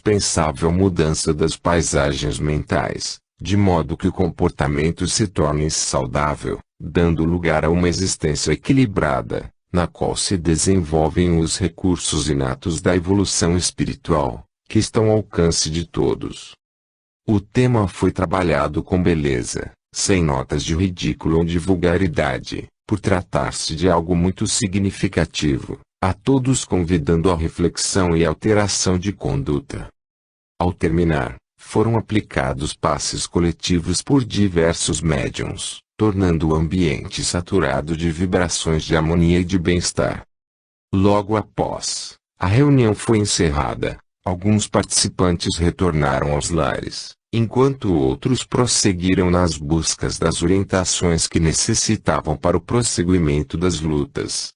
indispensável mudança das paisagens mentais, de modo que o comportamento se torne saudável, dando lugar a uma existência equilibrada, na qual se desenvolvem os recursos inatos da evolução espiritual, que estão ao alcance de todos. O tema foi trabalhado com beleza, sem notas de ridículo ou de vulgaridade, por tratar-se de algo muito significativo, a todos convidando à reflexão e alteração de conduta. Ao terminar, foram aplicados passes coletivos por diversos médiuns, tornando o ambiente saturado de vibrações de harmonia e de bem-estar. Logo após, a reunião foi encerrada, alguns participantes retornaram aos lares, enquanto outros prosseguiram nas buscas das orientações que necessitavam para o prosseguimento das lutas.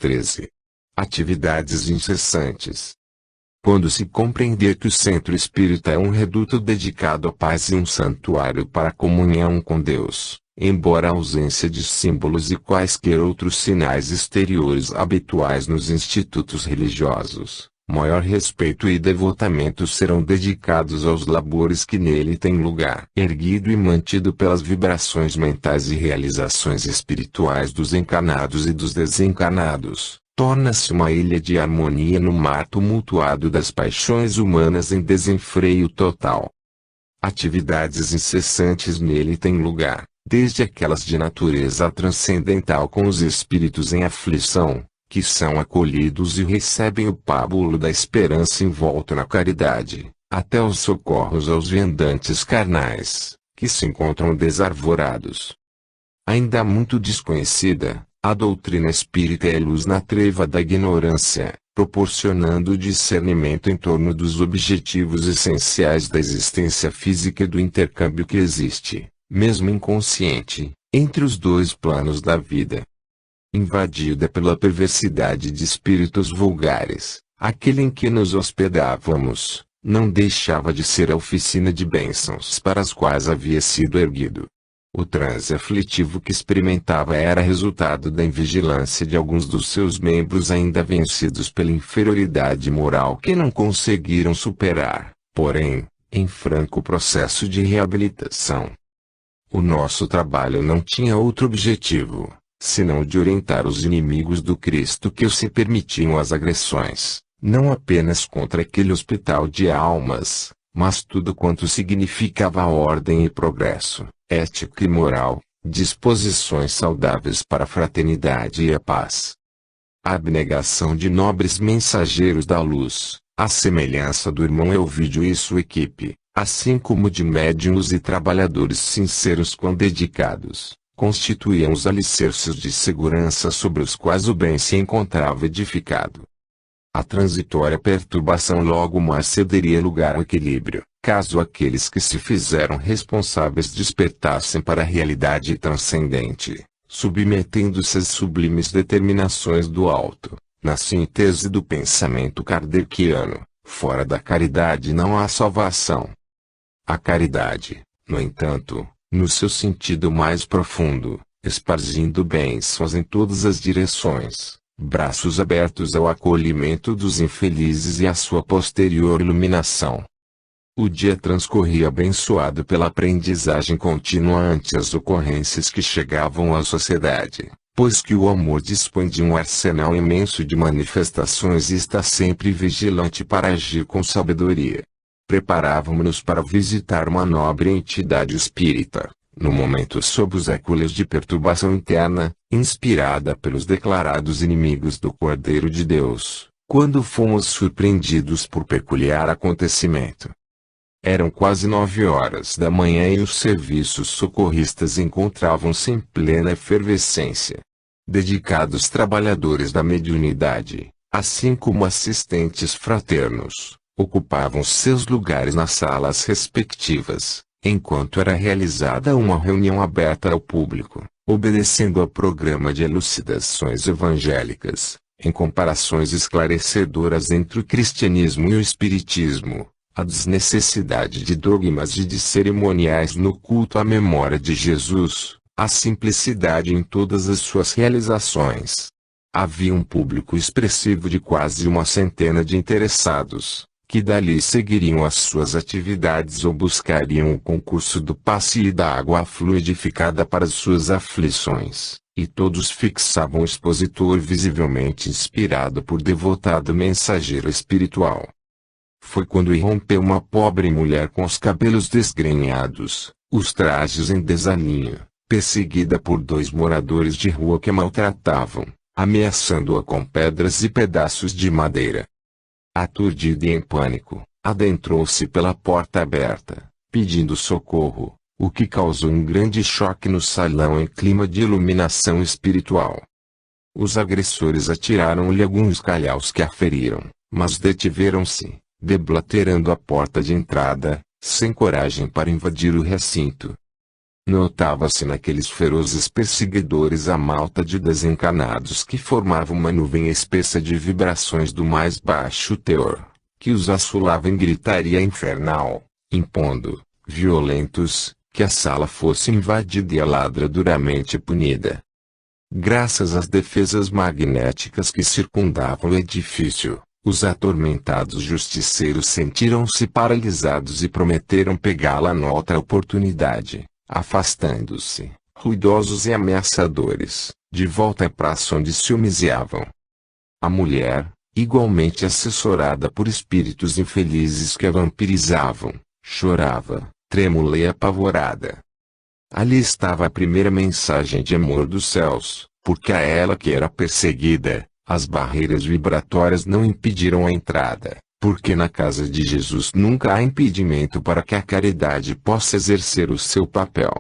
13. Atividades incessantes. Quando se compreender que o centro espírita é um reduto dedicado à paz e um santuário para a comunhão com Deus, embora a ausência de símbolos e quaisquer outros sinais exteriores habituais nos institutos religiosos, maior respeito e devotamento serão dedicados aos labores que nele têm lugar, erguido e mantido pelas vibrações mentais e realizações espirituais dos encarnados e dos desencarnados. Torna-se uma ilha de harmonia no mar tumultuado das paixões humanas em desenfreio total. Atividades incessantes nele têm lugar, desde aquelas de natureza transcendental com os espíritos em aflição, que são acolhidos e recebem o pábulo da esperança envolto na caridade, até os socorros aos viandantes carnais, que se encontram desarvorados. Ainda muito desconhecida, a doutrina espírita é luz na treva da ignorância, proporcionando discernimento em torno dos objetivos essenciais da existência física e do intercâmbio que existe, mesmo inconsciente, entre os dois planos da vida. Invadida pela perversidade de espíritos vulgares, aquele em que nos hospedávamos, não deixava de ser a oficina de bênçãos para as quais havia sido erguido. O transe aflitivo que experimentava era resultado da invigilância de alguns dos seus membros ainda vencidos pela inferioridade moral que não conseguiram superar, porém, em franco processo de reabilitação. O nosso trabalho não tinha outro objetivo, senão de orientar os inimigos do Cristo que se permitiam as agressões, não apenas contra aquele hospital de almas, mas tudo quanto significava ordem e progresso, ética e moral, disposições saudáveis para a fraternidade e a paz. A abnegação de nobres mensageiros da luz, à semelhança do irmão Elvídio e sua equipe, assim como de médiuns e trabalhadores sinceros quão dedicados, constituíam os alicerces de segurança sobre os quais o bem se encontrava edificado. A transitória perturbação logo mais cederia lugar ao equilíbrio, caso aqueles que se fizeram responsáveis despertassem para a realidade transcendente, submetendo-se às sublimes determinações do alto, na síntese do pensamento kardeciano: fora da caridade não há salvação. A caridade, no entanto, no seu sentido mais profundo, esparzindo bênçãos em todas as direções, braços abertos ao acolhimento dos infelizes e à sua posterior iluminação. O dia transcorria abençoado pela aprendizagem contínua ante as ocorrências que chegavam à sociedade, pois que o amor dispõe de um arsenal imenso de manifestações e está sempre vigilante para agir com sabedoria. Preparávamos-nos para visitar uma nobre entidade espírita, no momento sob os éculos de perturbação interna, inspirada pelos declarados inimigos do Cordeiro de Deus, quando fomos surpreendidos por peculiar acontecimento. Eram quase 9 horas da manhã e os serviços socorristas encontravam-se em plena efervescência. Dedicados trabalhadores da mediunidade, assim como assistentes fraternos, ocupavam seus lugares nas salas respectivas, enquanto era realizada uma reunião aberta ao público, obedecendo ao programa de elucidações evangélicas, em comparações esclarecedoras entre o cristianismo e o espiritismo, a desnecessidade de dogmas e de cerimoniais no culto à memória de Jesus, a simplicidade em todas as suas realizações. Havia um público expressivo de quase uma centena de interessados, que dali seguiriam as suas atividades ou buscariam o concurso do passe e da água fluidificada para as suas aflições, e todos fixavam o expositor visivelmente inspirado por devotado mensageiro espiritual. Foi quando irrompeu uma pobre mulher com os cabelos desgrenhados, os trajes em desalinho, perseguida por 2 moradores de rua que a maltratavam, ameaçando-a com pedras e pedaços de madeira. Aturdida e em pânico, adentrou-se pela porta aberta, pedindo socorro, o que causou um grande choque no salão em clima de iluminação espiritual. Os agressores atiraram-lhe alguns calhaus que a feriram, mas detiveram-se, deblaterando a porta de entrada, sem coragem para invadir o recinto. Notava-se naqueles ferozes perseguidores a malta de desencanados que formavam uma nuvem espessa de vibrações do mais baixo teor, que os assolava em gritaria infernal, impondo, violentos, que a sala fosse invadida e a ladra duramente punida. Graças às defesas magnéticas que circundavam o edifício, os atormentados justiceiros sentiram-se paralisados e prometeram pegá-la noutra oportunidade, afastando-se, ruidosos e ameaçadores, de volta à praça onde se humilhavam. A mulher, igualmente assessorada por espíritos infelizes que a vampirizavam, chorava, trêmula e apavorada. Ali estava a primeira mensagem de amor dos céus, porque a ela que era perseguida, as barreiras vibratórias não impediram a entrada, porque na casa de Jesus nunca há impedimento para que a caridade possa exercer o seu papel.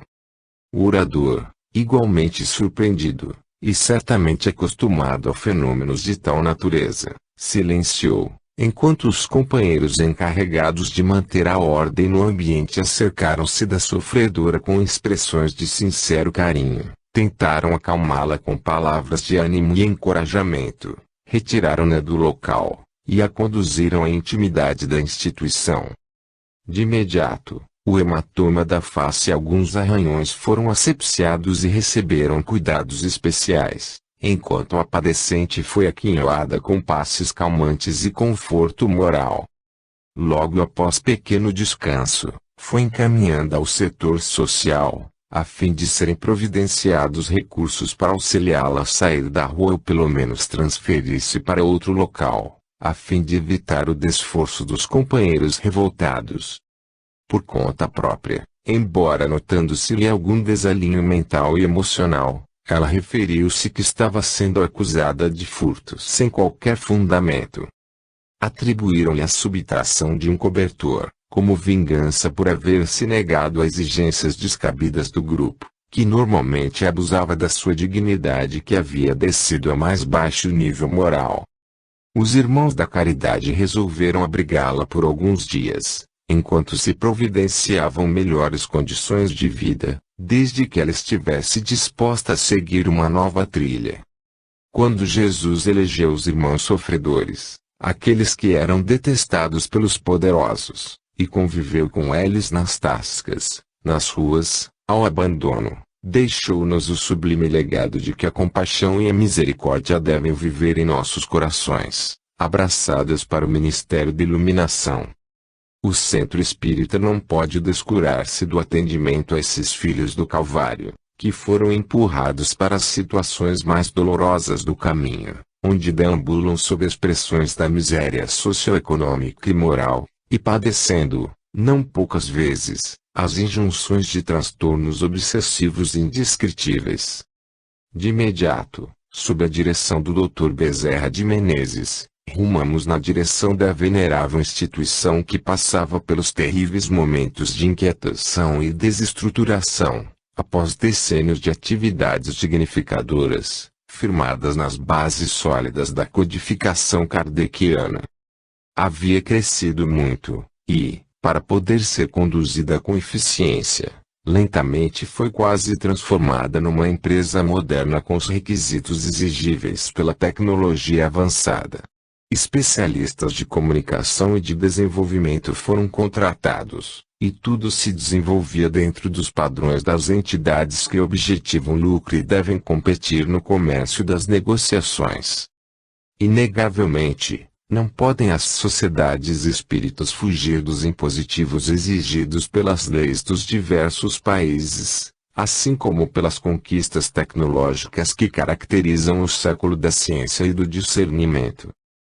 O orador, igualmente surpreendido, e certamente acostumado a fenômenos de tal natureza, silenciou, enquanto os companheiros encarregados de manter a ordem no ambiente acercaram-se da sofredora com expressões de sincero carinho, tentaram acalmá-la com palavras de ânimo e encorajamento, retiraram-na do local, e a conduziram à intimidade da instituição. De imediato, o hematoma da face e alguns arranhões foram asepsiados e receberam cuidados especiais, enquanto a padecente foi aquinhoada com passes calmantes e conforto moral. Logo após pequeno descanso, foi encaminhada ao setor social, a fim de serem providenciados recursos para auxiliá-la a sair da rua ou pelo menos transferir-se para outro local, a fim de evitar o desforço dos companheiros revoltados. Por conta própria, embora notando-se-lhe algum desalinho mental e emocional, ela referiu-se que estava sendo acusada de furtos sem qualquer fundamento. Atribuíram-lhe a subtração de um cobertor, como vingança por haver se negado a exigências descabidas do grupo, que normalmente abusava da sua dignidade e que havia descido a mais baixo nível moral. Os irmãos da caridade resolveram abrigá-la por alguns dias, enquanto se providenciavam melhores condições de vida, desde que ela estivesse disposta a seguir uma nova trilha. Quando Jesus elegeu os irmãos sofredores, aqueles que eram detestados pelos poderosos, e conviveu com eles nas tascas, nas ruas, ao abandono, deixou-nos o sublime legado de que a compaixão e a misericórdia devem viver em nossos corações, abraçadas para o ministério de iluminação. O centro espírita não pode descurar-se do atendimento a esses filhos do Calvário, que foram empurrados para as situações mais dolorosas do caminho, onde deambulam sob as pressões da miséria socioeconômica e moral, e padecendo, não poucas vezes, as injunções de transtornos obsessivos indescritíveis. De imediato, sob a direção do Dr. Bezerra de Menezes, rumamos na direção da venerável instituição que passava pelos terríveis momentos de inquietação e desestruturação, após decênios de atividades dignificadoras, firmadas nas bases sólidas da codificação kardeciana. Havia crescido muito, e, para poder ser conduzida com eficiência, lentamente foi quase transformada numa empresa moderna com os requisitos exigíveis pela tecnologia avançada. Especialistas de comunicação e de desenvolvimento foram contratados, e tudo se desenvolvia dentro dos padrões das entidades que objetivam lucro e devem competir no comércio das negociações. Inegavelmente, Não podem as sociedades espíritas fugir dos impositivos exigidos pelas leis dos diversos países, assim como pelas conquistas tecnológicas que caracterizam o século da ciência e do discernimento.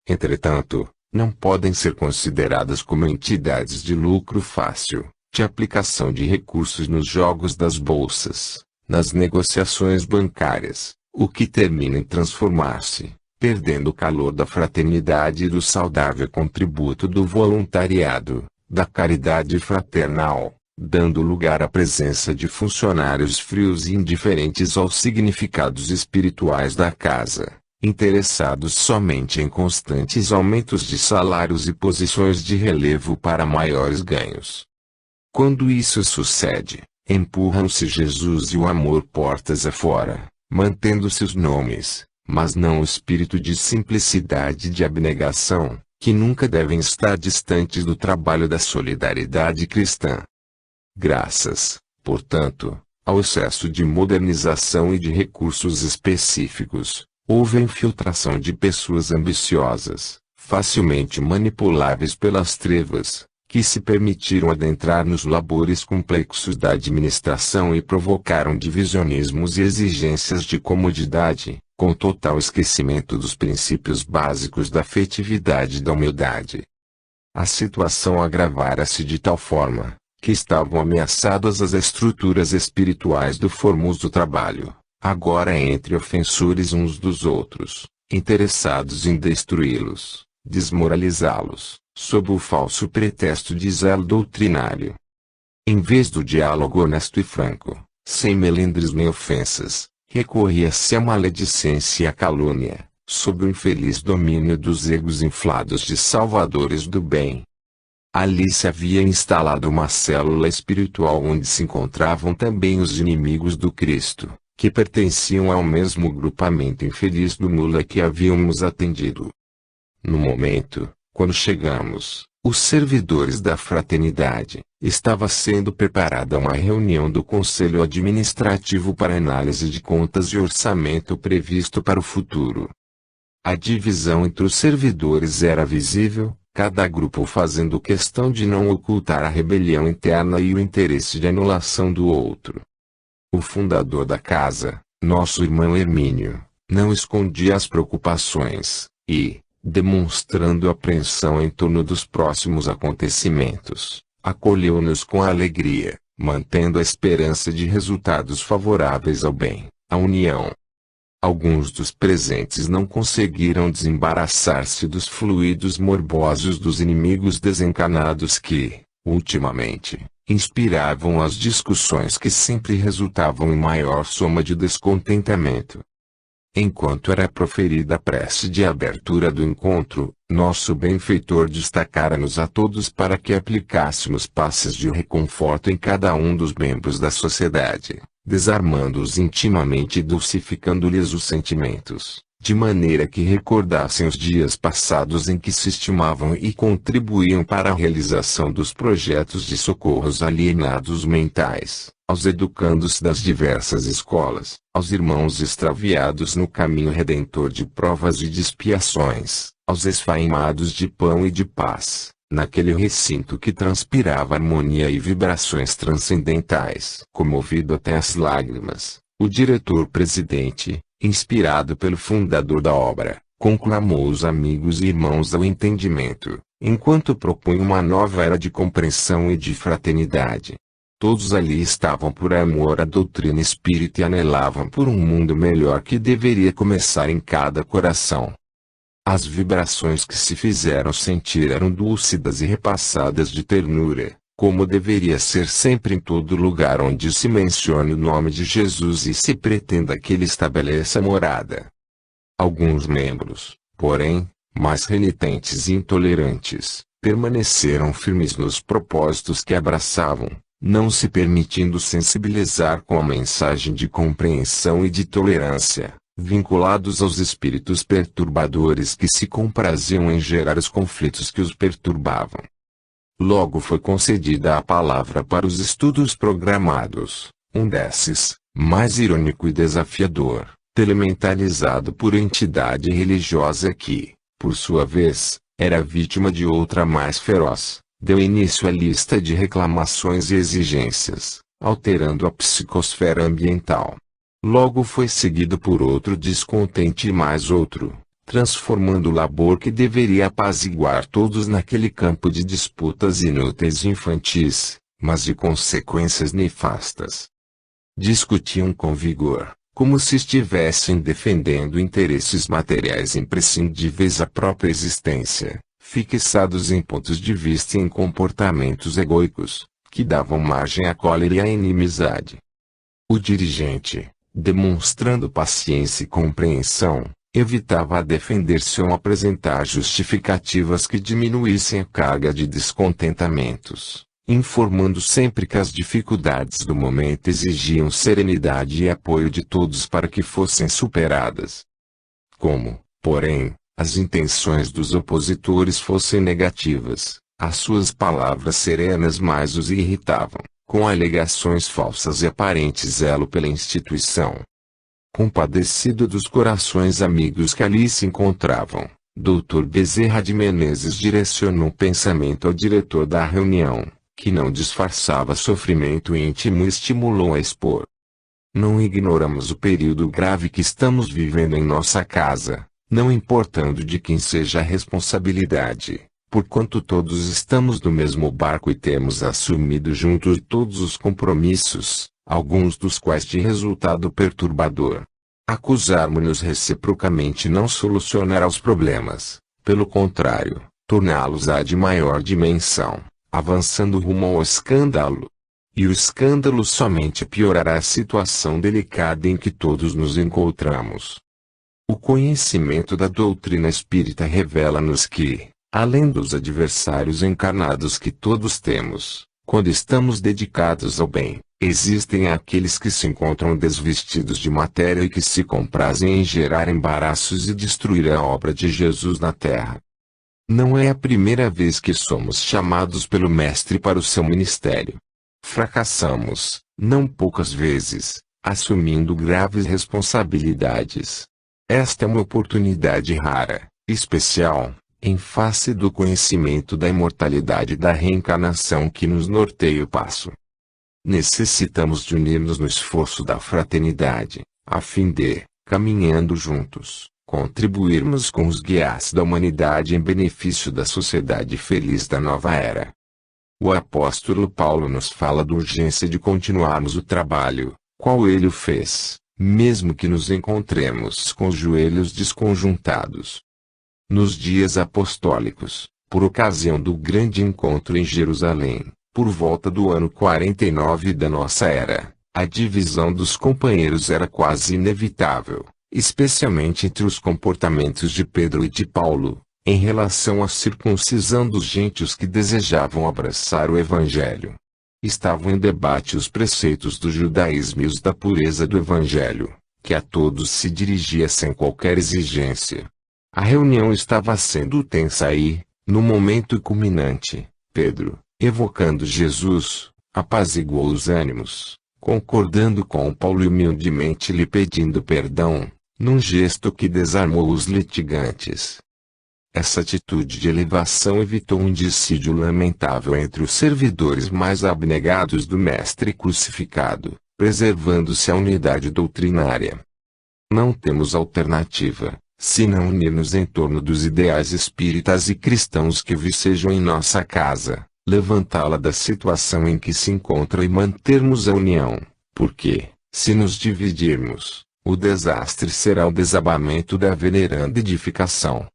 Entretanto, não podem ser consideradas como entidades de lucro fácil, de aplicação de recursos nos jogos das bolsas, nas negociações bancárias, o que termina em transformar-se, perdendo o calor da fraternidade e do saudável contributo do voluntariado, da caridade fraternal, dando lugar à presença de funcionários frios e indiferentes aos significados espirituais da casa, interessados somente em constantes aumentos de salários e posições de relevo para maiores ganhos. Quando isso sucede, empurram-se Jesus e o amor portas afora, mantendo-se os nomes, mas não o espírito de simplicidade e de abnegação, que nunca devem estar distantes do trabalho da solidariedade cristã. Graças, portanto, ao excesso de modernização e de recursos específicos, houve a infiltração de pessoas ambiciosas, facilmente manipuláveis pelas trevas, que se permitiram adentrar nos labores complexos da administração e provocaram divisionismos e exigências de comodidade, com total esquecimento dos princípios básicos da afetividade e da humildade. A situação agravara-se de tal forma, que estavam ameaçadas as estruturas espirituais do formoso trabalho, agora entre ofensores uns dos outros, interessados em destruí-los, desmoralizá-los, sob o falso pretexto de zelo doutrinário. Em vez do diálogo honesto e franco, sem melindres nem ofensas, recorria-se à maledicência e à calúnia, sob o infeliz domínio dos egos inflados de salvadores do bem. Ali se havia instalado uma célula espiritual onde se encontravam também os inimigos do Cristo, que pertenciam ao mesmo grupamento infeliz do mula que havíamos atendido. No momento, quando chegamos, os servidores da fraternidade, estava sendo preparada uma reunião do Conselho Administrativo para análise de contas e orçamento previsto para o futuro. A divisão entre os servidores era visível, cada grupo fazendo questão de não ocultar a rebelião interna e o interesse de anulação do outro. O fundador da casa, nosso irmão Hermínio, não escondia as preocupações, e, demonstrando apreensão em torno dos próximos acontecimentos, acolheu-nos com alegria, mantendo a esperança de resultados favoráveis ao bem, à união. Alguns dos presentes não conseguiram desembaraçar-se dos fluidos morbosos dos inimigos desencanados que, ultimamente, inspiravam as discussões que sempre resultavam em maior soma de descontentamento. Enquanto era proferida a prece de abertura do encontro, nosso benfeitor destacara-nos a todos para que aplicássemos passes de reconforto em cada um dos membros da sociedade, desarmando-os intimamente e dulcificando-lhes os sentimentos, de maneira que recordassem os dias passados em que se estimavam e contribuíam para a realização dos projetos de socorros alienados mentais, aos educandos das diversas escolas, aos irmãos extraviados no caminho redentor de provas e de expiações, aos esfaimados de pão e de paz, naquele recinto que transpirava harmonia e vibrações transcendentais. Comovido até as lágrimas, o diretor-presidente, inspirado pelo fundador da obra, conclamou os amigos e irmãos ao entendimento, enquanto propunha uma nova era de compreensão e de fraternidade. Todos ali estavam por amor à doutrina espírita e anelavam por um mundo melhor que deveria começar em cada coração. As vibrações que se fizeram sentir eram dúlcidas e repassadas de ternura, como deveria ser sempre em todo lugar onde se mencione o nome de Jesus e se pretenda que ele estabeleça morada. Alguns membros, porém, mais renitentes e intolerantes, permaneceram firmes nos propósitos que abraçavam, não se permitindo sensibilizar com a mensagem de compreensão e de tolerância, vinculados aos espíritos perturbadores que se compraziam em gerar os conflitos que os perturbavam. Logo foi concedida a palavra para os estudos programados, um desses, mais irônico e desafiador, telementalizado por entidade religiosa que, por sua vez, era vítima de outra mais feroz. Deu início à lista de reclamações e exigências, alterando a psicosfera ambiental. Logo foi seguido por outro descontente e mais outro, transformando o labor que deveria apaziguar todos naquele campo de disputas inúteis e infantis, mas de consequências nefastas. Discutiam com vigor, como se estivessem defendendo interesses materiais imprescindíveis à própria existência, fixados em pontos de vista e em comportamentos egóicos, que davam margem à cólera e à inimizade. O dirigente, demonstrando paciência e compreensão, evitava defender-se ou apresentar justificativas que diminuíssem a carga de descontentamentos, informando sempre que as dificuldades do momento exigiam serenidade e apoio de todos para que fossem superadas. Como, porém, as intenções dos opositores fossem negativas, as suas palavras serenas mais os irritavam, com alegações falsas e aparente zelo pela instituição. Compadecido dos corações amigos que ali se encontravam, Dr. Bezerra de Menezes direcionou o pensamento ao diretor da reunião, que não disfarçava sofrimento íntimo e estimulou a expor. Não ignoramos o período grave que estamos vivendo em nossa casa, não importando de quem seja a responsabilidade, porquanto todos estamos no mesmo barco e temos assumido juntos todos os compromissos, alguns dos quais de resultado perturbador. Acusarmos-nos reciprocamente não solucionará os problemas, pelo contrário, torná-los-á de maior dimensão, avançando rumo ao escândalo. E o escândalo somente piorará a situação delicada em que todos nos encontramos. O conhecimento da doutrina espírita revela-nos que, além dos adversários encarnados que todos temos, quando estamos dedicados ao bem, existem aqueles que se encontram desvestidos de matéria e que se comprazem em gerar embaraços e destruir a obra de Jesus na terra. Não é a primeira vez que somos chamados pelo Mestre para o seu ministério. Fracassamos, não poucas vezes, assumindo graves responsabilidades. Esta é uma oportunidade rara, especial, em face do conhecimento da imortalidade da reencarnação que nos norteia o passo. Necessitamos de unir-nos no esforço da fraternidade, a fim de, caminhando juntos, contribuirmos com os guias da humanidade em benefício da sociedade feliz da nova era. O apóstolo Paulo nos fala da urgência de continuarmos o trabalho, qual ele o fez, mesmo que nos encontremos com os joelhos desconjuntados. Nos dias apostólicos, por ocasião do grande encontro em Jerusalém, por volta do ano 49 da nossa era, a divisão dos companheiros era quase inevitável, especialmente entre os comportamentos de Pedro e de Paulo, em relação à circuncisão dos gentios que desejavam abraçar o Evangelho. Estavam em debate os preceitos do judaísmo e os da pureza do Evangelho, que a todos se dirigia sem qualquer exigência. A reunião estava sendo tensa e, no momento culminante, Pedro, evocando Jesus, apaziguou os ânimos, concordando com Paulo e humildemente lhe pedindo perdão, num gesto que desarmou os litigantes. Essa atitude de elevação evitou um dissídio lamentável entre os servidores mais abnegados do Mestre crucificado, preservando-se a unidade doutrinária. Não temos alternativa, senão unir-nos em torno dos ideais espíritas e cristãos que vicejam em nossa casa, levantá-la da situação em que se encontra e mantermos a união, porque, se nos dividirmos, o desastre será o desabamento da veneranda edificação.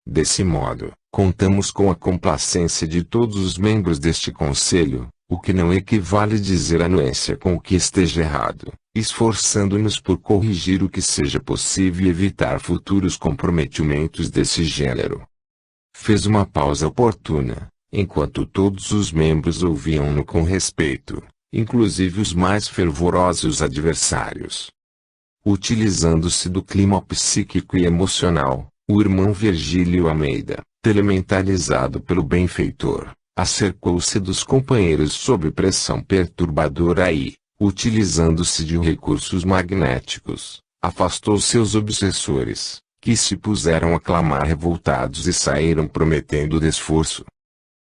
Desse modo, contamos com a complacência de todos os membros deste conselho, o que não equivale dizer anuência com o que esteja errado, esforçando-nos por corrigir o que seja possível e evitar futuros comprometimentos desse gênero. Fez uma pausa oportuna, enquanto todos os membros ouviam-no com respeito, inclusive os mais fervorosos adversários. Utilizando-se do clima psíquico e emocional, o irmão Virgílio Almeida, telementalizado pelo benfeitor, acercou-se dos companheiros sob pressão perturbadora e, utilizando-se de recursos magnéticos, afastou seus obsessores, que se puseram a clamar revoltados e saíram prometendo desforço.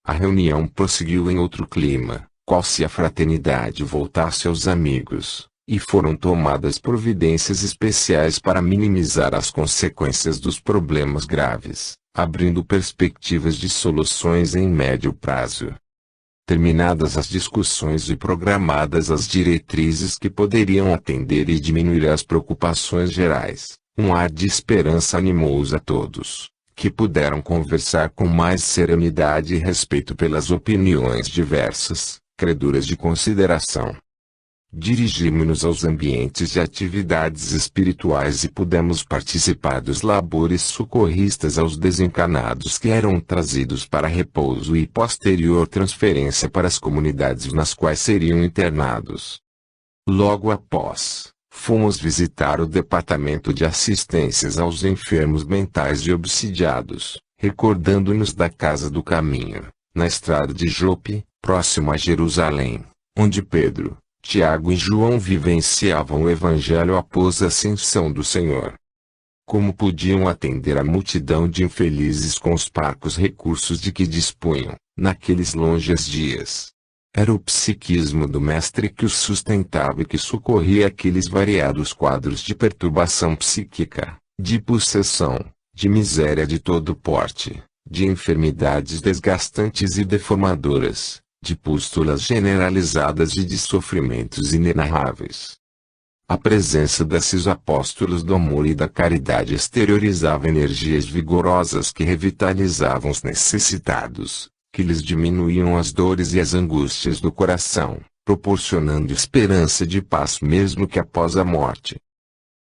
A reunião prosseguiu em outro clima, qual se a fraternidade voltasse aos amigos, e foram tomadas providências especiais para minimizar as consequências dos problemas graves, abrindo perspectivas de soluções em médio prazo. Terminadas as discussões e programadas as diretrizes que poderiam atender e diminuir as preocupações gerais, um ar de esperança animou-os a todos, que puderam conversar com mais serenidade e respeito pelas opiniões diversas, creduras de consideração. Dirigimos-nos aos ambientes de atividades espirituais e pudemos participar dos labores socorristas aos desencanados que eram trazidos para repouso e posterior transferência para as comunidades nas quais seriam internados. Logo após, fomos visitar o Departamento de Assistências aos Enfermos Mentais de Obsidiados, recordando-nos da Casa do Caminho, na estrada de Jope, próximo a Jerusalém, onde Pedro, Tiago e João vivenciavam o Evangelho após a ascensão do Senhor. Como podiam atender a multidão de infelizes com os parcos recursos de que dispunham, naqueles longes dias? Era o psiquismo do Mestre que os sustentava e que socorria aqueles variados quadros de perturbação psíquica, de possessão, de miséria de todo porte, de enfermidades desgastantes e deformadoras, de pústulas generalizadas e de sofrimentos inenarráveis. A presença desses apóstolos do amor e da caridade exteriorizava energias vigorosas que revitalizavam os necessitados, que lhes diminuíam as dores e as angústias do coração, proporcionando esperança de paz mesmo que após a morte.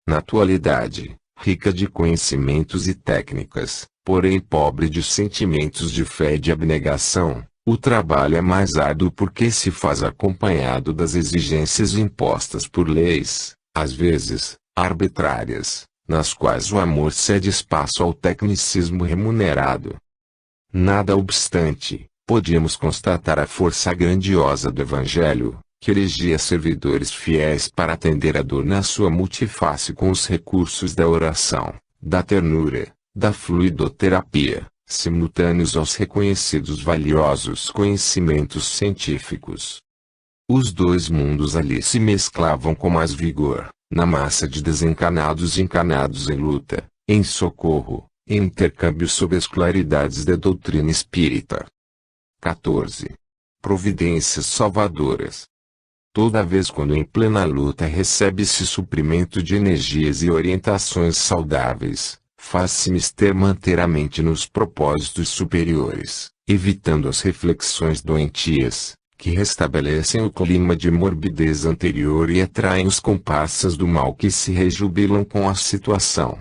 Na atualidade, rica de conhecimentos e técnicas, porém pobre de sentimentos de fé e de abnegação, o trabalho é mais árduo porque se faz acompanhado das exigências impostas por leis, às vezes, arbitrárias, nas quais o amor cede espaço ao tecnicismo remunerado. Nada obstante, podíamos constatar a força grandiosa do Evangelho, que elegia servidores fiéis para atender a dor na sua multiface com os recursos da oração, da ternura, da fluidoterapia, simultâneos aos reconhecidos valiosos conhecimentos científicos. Os dois mundos ali se mesclavam com mais vigor, na massa de desencanados e encanados em luta, em socorro, em intercâmbio sob as claridades da doutrina espírita. 14. Providências salvadoras. Toda vez quando em plena luta recebe-se suprimento de energias e orientações saudáveis, faz-se mister manter a mente nos propósitos superiores, evitando as reflexões doentias, que restabelecem o clima de morbidez anterior e atraem os comparsas do mal que se rejubilam com a situação.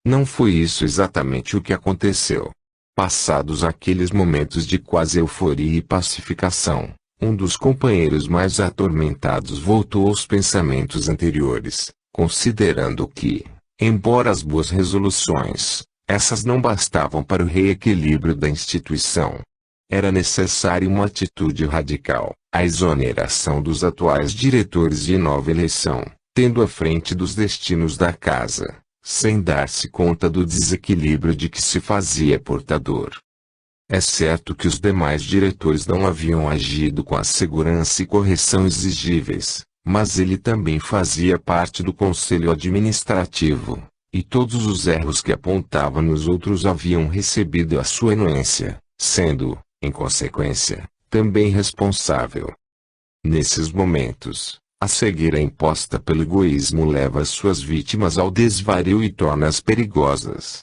Não foi isso exatamente o que aconteceu. Passados aqueles momentos de quase euforia e pacificação, um dos companheiros mais atormentados voltou aos pensamentos anteriores, considerando que, embora as boas resoluções, essas não bastavam para o reequilíbrio da instituição. Era necessária uma atitude radical, a exoneração dos atuais diretores e nova eleição, tendo à frente dos destinos da casa, sem dar-se conta do desequilíbrio de que se fazia portador. É certo que os demais diretores não haviam agido com a segurança e correção exigíveis, mas ele também fazia parte do conselho administrativo, e todos os erros que apontava nos outros haviam recebido a sua anuência, sendo, em consequência, também responsável. Nesses momentos, a cegueira imposta pelo egoísmo leva as suas vítimas ao desvario e torna-as perigosas.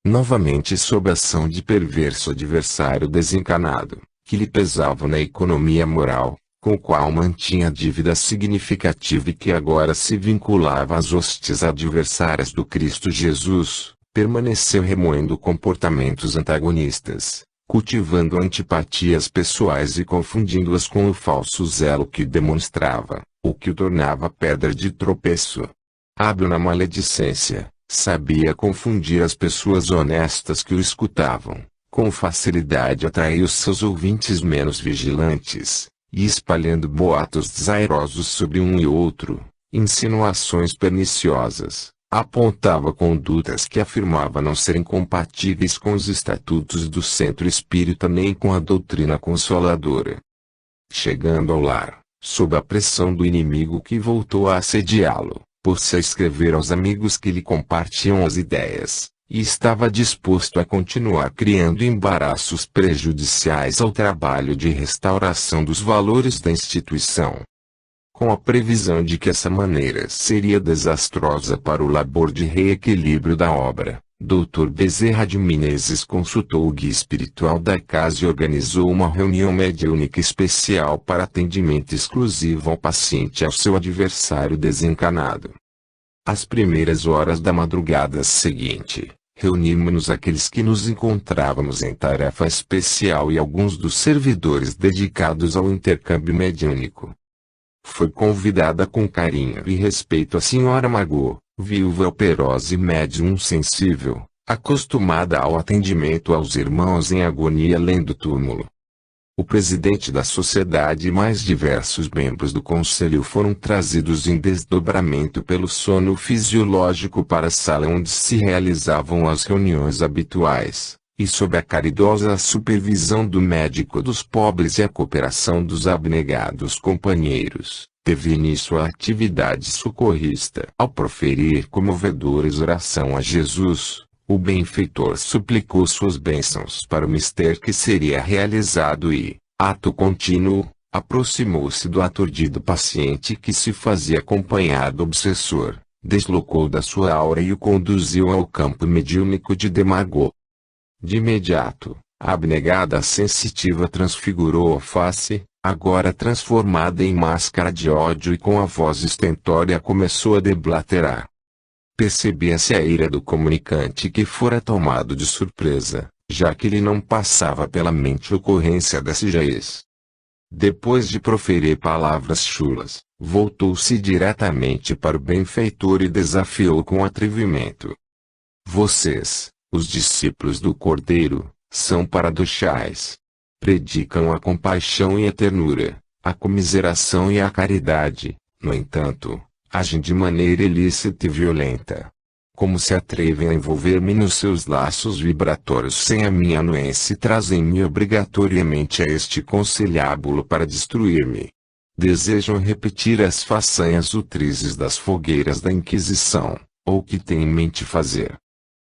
Novamente sob a ação de perverso adversário desencanado, que lhe pesava na economia moral, com o qual mantinha dívida significativa e que agora se vinculava às hostes adversárias do Cristo Jesus, permaneceu remoendo comportamentos antagonistas, cultivando antipatias pessoais e confundindo-as com o falso zelo que demonstrava, o que o tornava pedra de tropeço. Hábil na maledicência, sabia confundir as pessoas honestas que o escutavam, com facilidade atraía os seus ouvintes menos vigilantes, e espalhando boatos desairosos sobre um e outro, insinuações perniciosas, Apontava condutas que afirmava não serem compatíveis com os estatutos do Centro Espírita nem com a doutrina consoladora. Chegando ao lar, sob a pressão do inimigo que voltou a assediá-lo, pôs-se a escrever aos amigos que lhe compartiam as ideias, e estava disposto a continuar criando embaraços prejudiciais ao trabalho de restauração dos valores da instituição. Com a previsão de que essa maneira seria desastrosa para o labor de reequilíbrio da obra, Dr. Bezerra de Menezes consultou o guia espiritual da casa e organizou uma reunião mediúnica especial para atendimento exclusivo ao paciente e ao seu adversário desencanado. Às primeiras horas da madrugada seguinte, reunimos-nos aqueles que nos encontrávamos em tarefa especial e alguns dos servidores dedicados ao intercâmbio mediúnico. Foi convidada com carinho e respeito a Sra. Margot, viúva operosa e médium sensível, acostumada ao atendimento aos irmãos em agonia além do túmulo. O presidente da sociedade e mais diversos membros do conselho foram trazidos em desdobramento pelo sono fisiológico para a sala onde se realizavam as reuniões habituais, e sob a caridosa supervisão do médico dos pobres e a cooperação dos abnegados companheiros, teve início a atividade socorrista. Ao proferir comovedora oração a Jesus, o benfeitor suplicou suas bênçãos para o mistério que seria realizado e, ato contínuo, aproximou-se do aturdido paciente que se fazia acompanhar do obsessor, deslocou da sua aura e o conduziu ao campo mediúnico de Margot. De imediato, a abnegada sensitiva transfigurou a face, agora transformada em máscara de ódio e com a voz estentória começou a deblaterar. Percebia-se a ira do comunicante que fora tomado de surpresa, já que lhe não passava pela mente a ocorrência desse jaez. Depois de proferir palavras chulas, voltou-se diretamente para o benfeitor e desafiou com atrevimento. Vocês, os discípulos do Cordeiro, são paradoxais. Predicam a compaixão e a ternura, a comiseração e a caridade, no entanto, agem de maneira ilícita e violenta. Como se atrevem a envolver-me nos seus laços vibratórios sem a minha anuência e trazem-me obrigatoriamente a este conciliábulo para destruir-me. Desejam repetir as façanhas utrizes das fogueiras da Inquisição, ou o que têm em mente fazer.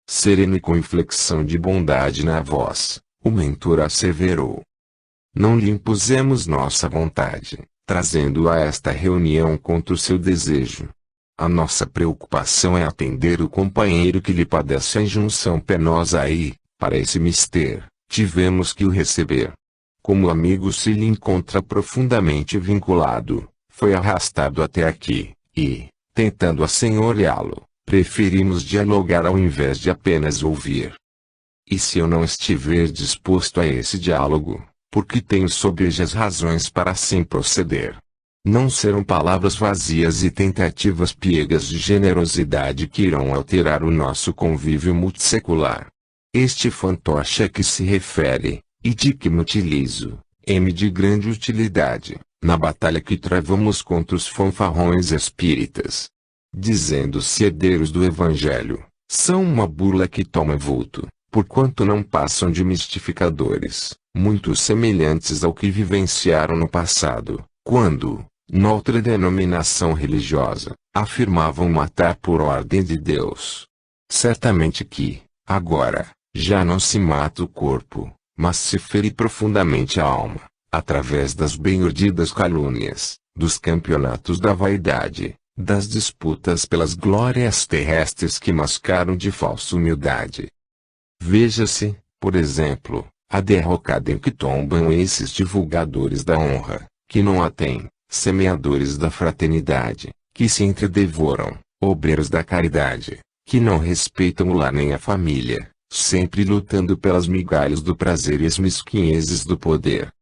Sereno e com inflexão de bondade na voz, o mentor asseverou. Não lhe impusemos nossa vontade, trazendo-o a esta reunião contra o seu desejo. A nossa preocupação é atender o companheiro que lhe padece a injunção penosa e, para esse mister, tivemos que o receber. Como amigo se lhe encontra profundamente vinculado, foi arrastado até aqui, e, tentando assenhoreá-lo, preferimos dialogar ao invés de apenas ouvir. E se eu não estiver disposto a esse diálogo, porque tenho sobejas razões para assim proceder. Não serão palavras vazias e tentativas piegas de generosidade que irão alterar o nosso convívio multissecular. Este fantoche a que se refere, e de que me utilizo, é-me de grande utilidade, na batalha que travamos contra os fanfarrões espíritas. Dizendo-se herdeiros do Evangelho, são uma burla que toma vulto, porquanto não passam de mistificadores, muito semelhantes ao que vivenciaram no passado, quando, noutra denominação religiosa, afirmavam matar por ordem de Deus. Certamente que, agora, já não se mata o corpo, mas se fere profundamente a alma, através das bem-urdidas calúnias, dos campeonatos da vaidade, das disputas pelas glórias terrestres que mascaram de falsa humildade. Veja-se, por exemplo, a derrocada em que tombam esses divulgadores da honra, que não a têm, semeadores da fraternidade, que se entredevoram, obreiros da caridade, que não respeitam o lar nem a família, sempre lutando pelas migalhas do prazer e as mesquinhezes do poder.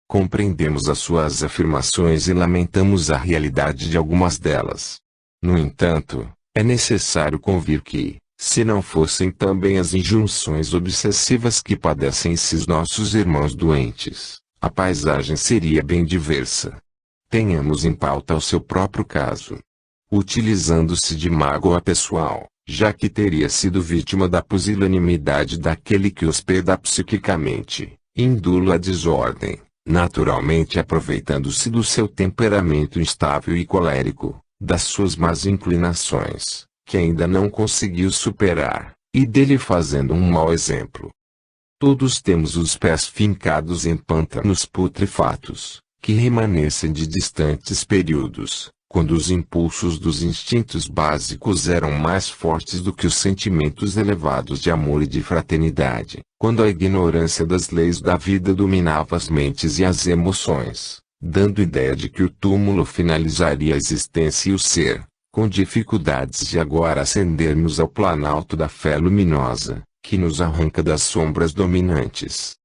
Compreendemos as suas afirmações e lamentamos a realidade de algumas delas. No entanto, é necessário convir que, se não fossem também as injunções obsessivas que padecem esses nossos irmãos doentes, a paisagem seria bem diversa. Tenhamos em pauta o seu próprio caso. utilizando-se de mágoa pessoal, já que teria sido vítima da pusilanimidade daquele que hospeda psiquicamente, indulo a desordem, naturalmente aproveitando-se do seu temperamento instável e colérico, das suas más inclinações, que ainda não conseguiu superar, e dele fazendo um mau exemplo. Todos temos os pés fincados em pântanos putrefatos, que remanescem de distantes períodos, quando os impulsos dos instintos básicos eram mais fortes do que os sentimentos elevados de amor e de fraternidade, quando a ignorância das leis da vida dominava as mentes e as emoções, dando ideia de que o túmulo finalizaria a existência e o ser, com dificuldades de agora ascendermos ao planalto da fé luminosa, que nos arranca das sombras dominantes.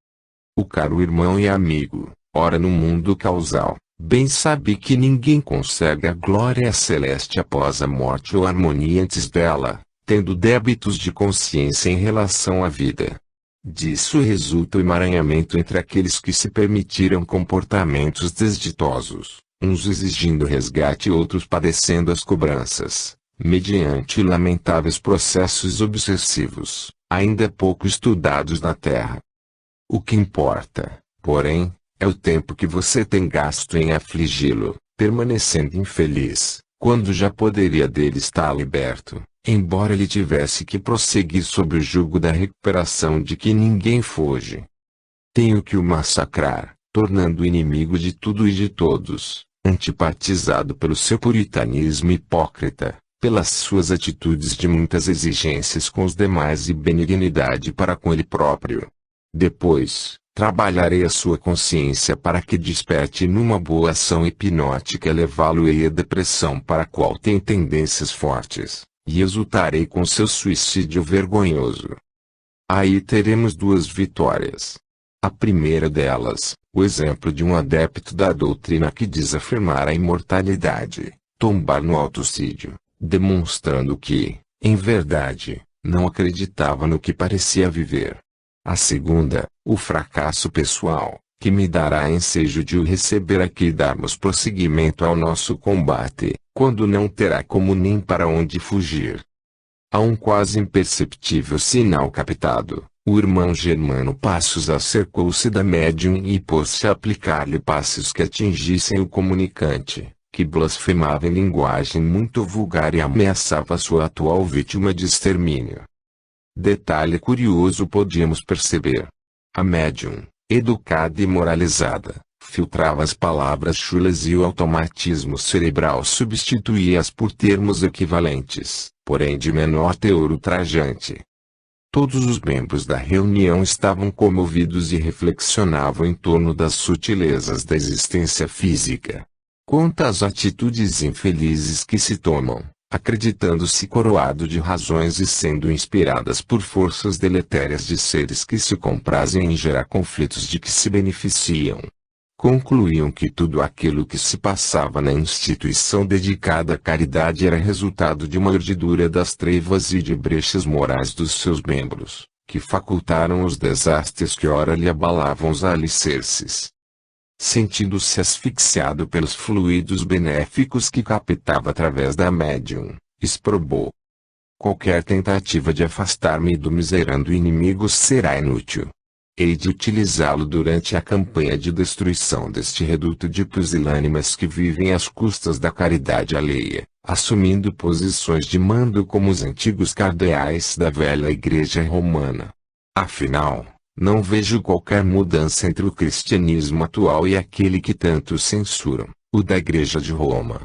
O caro irmão e amigo, ora no mundo causal, bem sabe que ninguém consegue a glória celeste após a morte ou a harmonia antes dela, tendo débitos de consciência em relação à vida. Disso resulta o emaranhamento entre aqueles que se permitiram comportamentos desditosos, uns exigindo resgate e outros padecendo as cobranças, mediante lamentáveis processos obsessivos, ainda pouco estudados na Terra. O que importa, porém, é o tempo que você tem gasto em afligi-lo, permanecendo infeliz, quando já poderia dele estar liberto, embora ele tivesse que prosseguir sob o jugo da recuperação de que ninguém foge. Tenho que o massacrar, tornando-o inimigo de tudo e de todos, antipatizado pelo seu puritanismo hipócrita, pelas suas atitudes de muitas exigências com os demais e benignidade para com ele próprio. Depois, trabalharei a sua consciência para que desperte numa boa ação hipnótica e levá-lo-ei à depressão para a qual tem tendências fortes, e exultarei com seu suicídio vergonhoso. Aí teremos duas vitórias. A primeira delas, o exemplo de um adepto da doutrina que diz afirmar a imortalidade, tombar no autocídio, demonstrando que, em verdade, não acreditava no que parecia viver. A segunda, o fracasso pessoal, que me dará ensejo de o receber aqui e darmos prosseguimento ao nosso combate, quando não terá como nem para onde fugir. A um quase imperceptível sinal captado, o irmão Germano Passos acercou-se da médium e pôs-se a aplicar-lhe passos que atingissem o comunicante, que blasfemava em linguagem muito vulgar e ameaçava sua atual vítima de extermínio. Detalhe curioso podíamos perceber. A médium, educada e moralizada, filtrava as palavras chulas e o automatismo cerebral substituía-as por termos equivalentes, porém de menor teor ultrajante. Todos os membros da reunião estavam comovidos e reflexionavam em torno das sutilezas da existência física. Quantas atitudes infelizes que se tomam, acreditando-se coroado de razões e sendo inspiradas por forças deletérias de seres que se comprazem em gerar conflitos de que se beneficiam. Concluíam que tudo aquilo que se passava na instituição dedicada à caridade era resultado de uma urdidura das trevas e de brechas morais dos seus membros, que facultaram os desastres que ora lhe abalavam os alicerces. Sentindo-se asfixiado pelos fluidos benéficos que captava através da médium, exprobou: qualquer tentativa de afastar-me do miserando inimigo será inútil. Hei de utilizá-lo durante a campanha de destruição deste reduto de pusilânimes que vivem às custas da caridade alheia, assumindo posições de mando como os antigos cardeais da velha Igreja Romana. Afinal, não vejo qualquer mudança entre o cristianismo atual e aquele que tantos censuram, o da Igreja de Roma.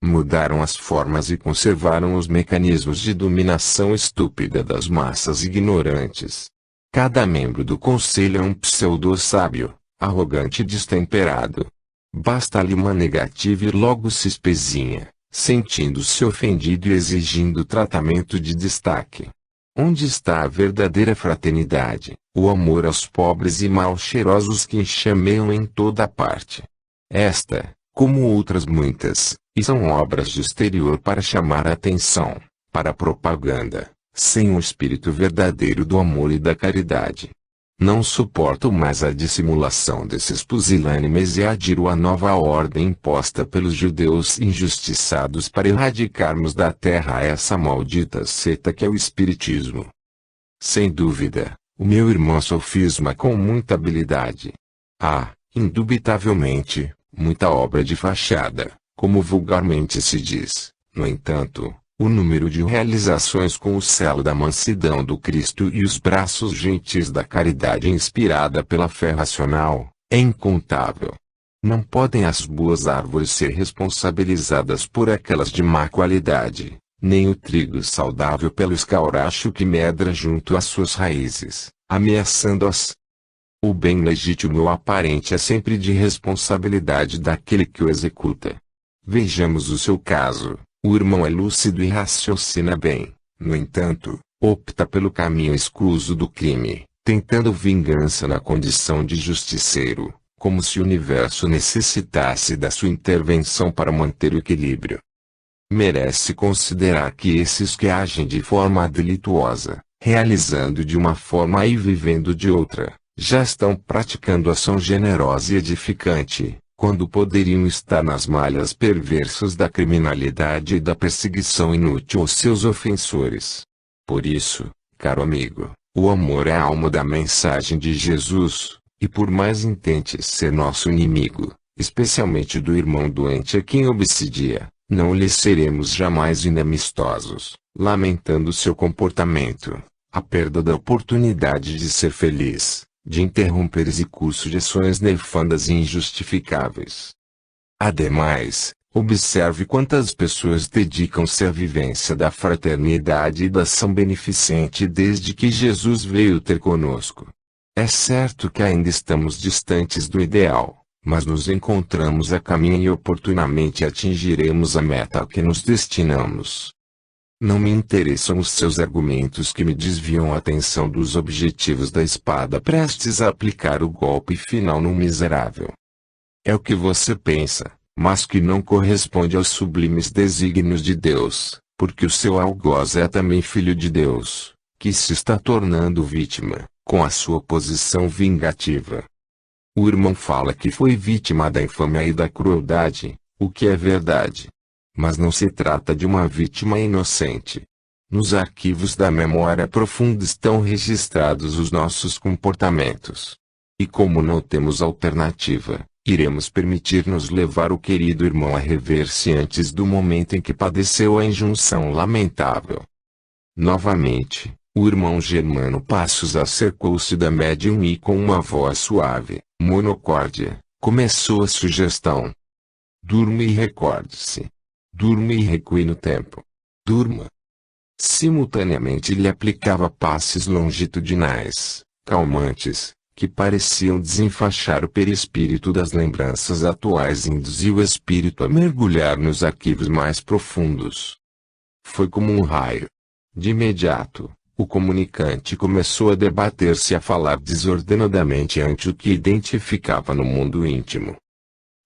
Mudaram as formas e conservaram os mecanismos de dominação estúpida das massas ignorantes. Cada membro do conselho é um pseudo-sábio, arrogante e destemperado. Basta-lhe uma negativa e logo se espezinha, sentindo-se ofendido e exigindo tratamento de destaque. Onde está a verdadeira fraternidade, o amor aos pobres e mal-cheirosos que enxameiam em toda parte? Esta, como outras muitas, são obras de exterior para chamar a atenção, para a propaganda, sem o espírito verdadeiro do amor e da caridade. Não suporto mais a dissimulação desses pusilânimes e adiro à nova ordem imposta pelos judeus injustiçados para erradicarmos da terra essa maldita seita que é o Espiritismo. Sem dúvida, o meu irmão sofisma com muita habilidade. Há, indubitavelmente, muita obra de fachada, como vulgarmente se diz. No entanto, o número de realizações com o selo da mansidão do Cristo e os braços gentis da caridade inspirada pela fé racional, é incontável. Não podem as boas árvores ser responsabilizadas por aquelas de má qualidade, nem o trigo saudável pelo escauracho que medra junto às suas raízes, ameaçando-as. O bem legítimo ou aparente é sempre de responsabilidade daquele que o executa. Vejamos o seu caso. O irmão é lúcido e raciocina bem, no entanto, opta pelo caminho escuso do crime, tentando vingança na condição de justiceiro, como se o universo necessitasse da sua intervenção para manter o equilíbrio. Merece considerar que esses que agem de forma delituosa, realizando de uma forma e vivendo de outra, já estão praticando ação generosa e edificante, quando poderiam estar nas malhas perversas da criminalidade e da perseguição inútil aos seus ofensores. Por isso, caro amigo, o amor é a alma da mensagem de Jesus, e por mais intente ser nosso inimigo, especialmente do irmão doente a quem obsidia, não lhe seremos jamais inamistosos, lamentando seu comportamento, a perda da oportunidade de ser feliz, de interromper esse curso de ações nefandas e injustificáveis. Ademais, observe quantas pessoas dedicam-se à vivência da fraternidade e da ação beneficente desde que Jesus veio ter conosco. É certo que ainda estamos distantes do ideal, mas nos encontramos a caminho e oportunamente atingiremos a meta a que nos destinamos. Não me interessam os seus argumentos que me desviam a atenção dos objetivos da espada prestes a aplicar o golpe final no miserável. É o que você pensa, mas que não corresponde aos sublimes desígnios de Deus, porque o seu algoz é também filho de Deus, que se está tornando vítima, com a sua posição vingativa. O irmão fala que foi vítima da infâmia e da crueldade, o que é verdade. Mas não se trata de uma vítima inocente. Nos arquivos da memória profunda estão registrados os nossos comportamentos. E como não temos alternativa, iremos permitir-nos levar o querido irmão a rever-se antes do momento em que padeceu a injunção lamentável. Novamente, o irmão Germano Passos acercou-se da médium e com uma voz suave, monocórdia, começou a sugestão. Durma e recorde-se. Durma e recue no tempo. Durma. Simultaneamente lhe aplicava passes longitudinais, calmantes, que pareciam desenfaixar o perispírito das lembranças atuais e induzir o espírito a mergulhar nos arquivos mais profundos. Foi como um raio. De imediato, o comunicante começou a debater-se e a falar desordenadamente ante o que identificava no mundo íntimo.